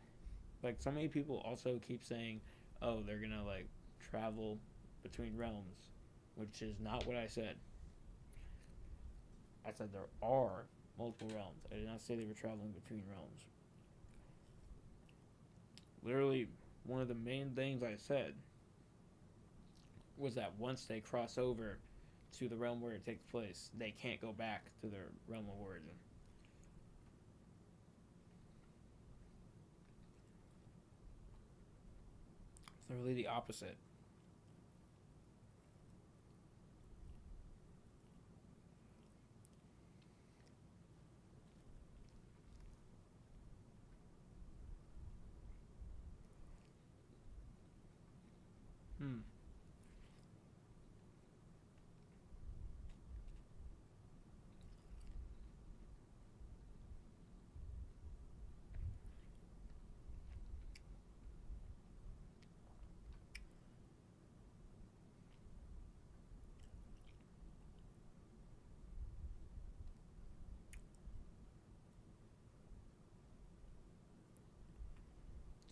Like, so many people also keep saying, oh, they're gonna, like, travel between realms, which is not what I said. I said there are multiple realms. I did not say they were traveling between realms. Literally, one of the main things I said was that once they cross over to the realm where it takes place, they can't go back to their realm of origin. It's literally the opposite. Hmm.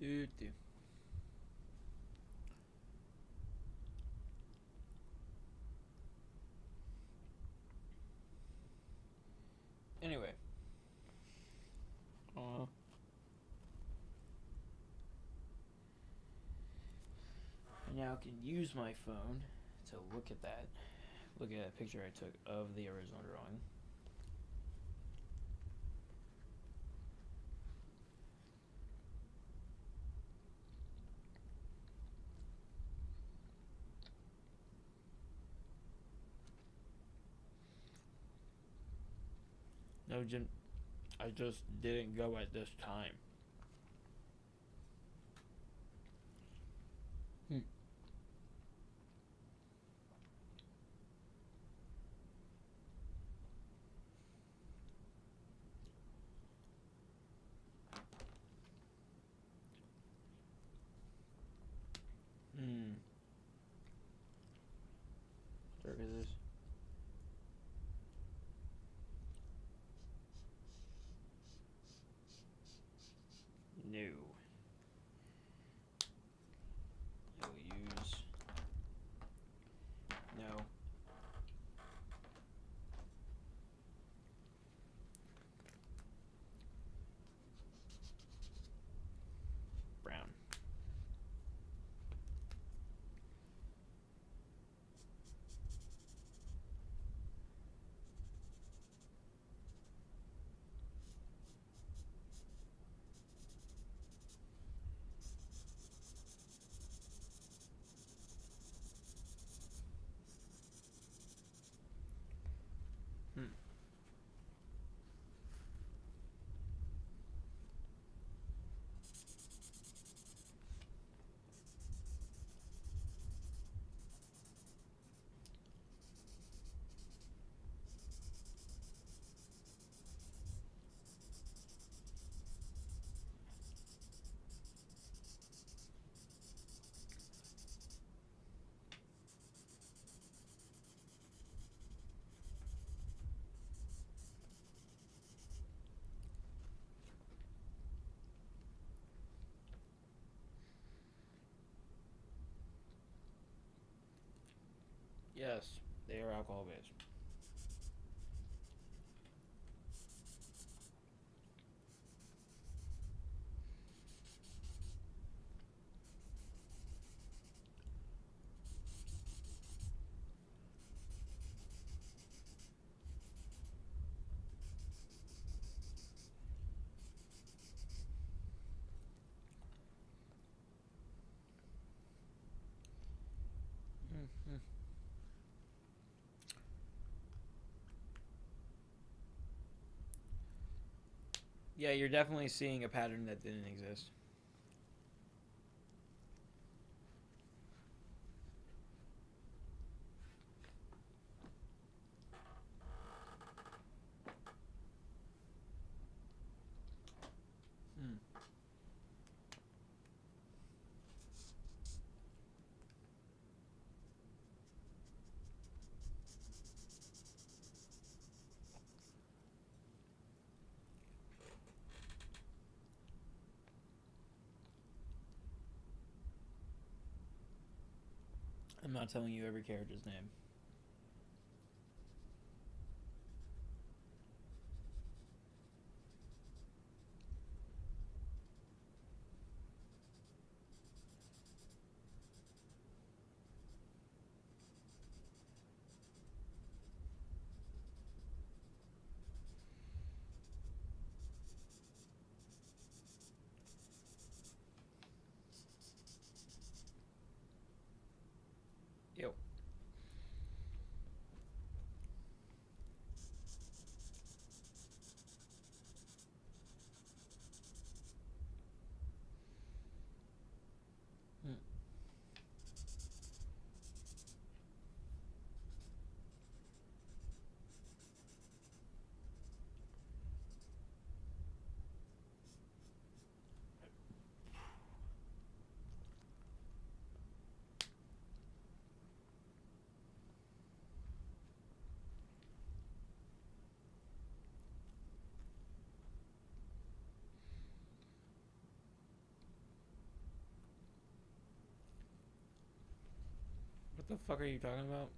Dude. Anyway. I now can use my phone to look at that. Look at a picture I took of the original drawing. No, Jim, I just didn't go at this time. Hmm. Yes, they are alcohol based. Mm-hmm. Yeah, you're definitely seeing a pattern that didn't exist. Mm. I'm not telling you every character's name. Yo. Mm. What the fuck are you talking about?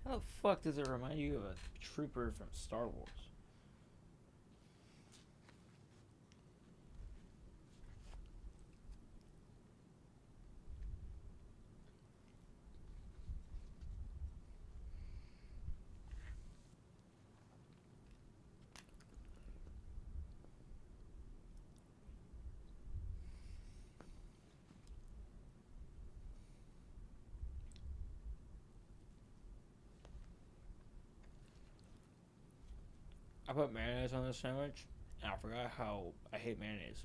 How the fuck does it remind you of a trooper from Star Wars? I put mayonnaise on this sandwich, and I forgot how I hate mayonnaise.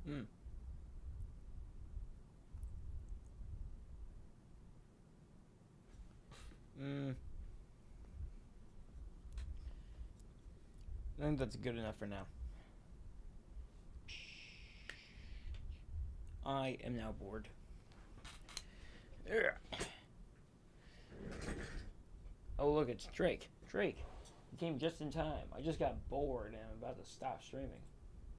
Hmm. Mm. I think that's good enough for now. I am now bored. Ugh. Oh, look, it's Drake. Drake, you came just in time. I just got bored and I'm about to stop streaming.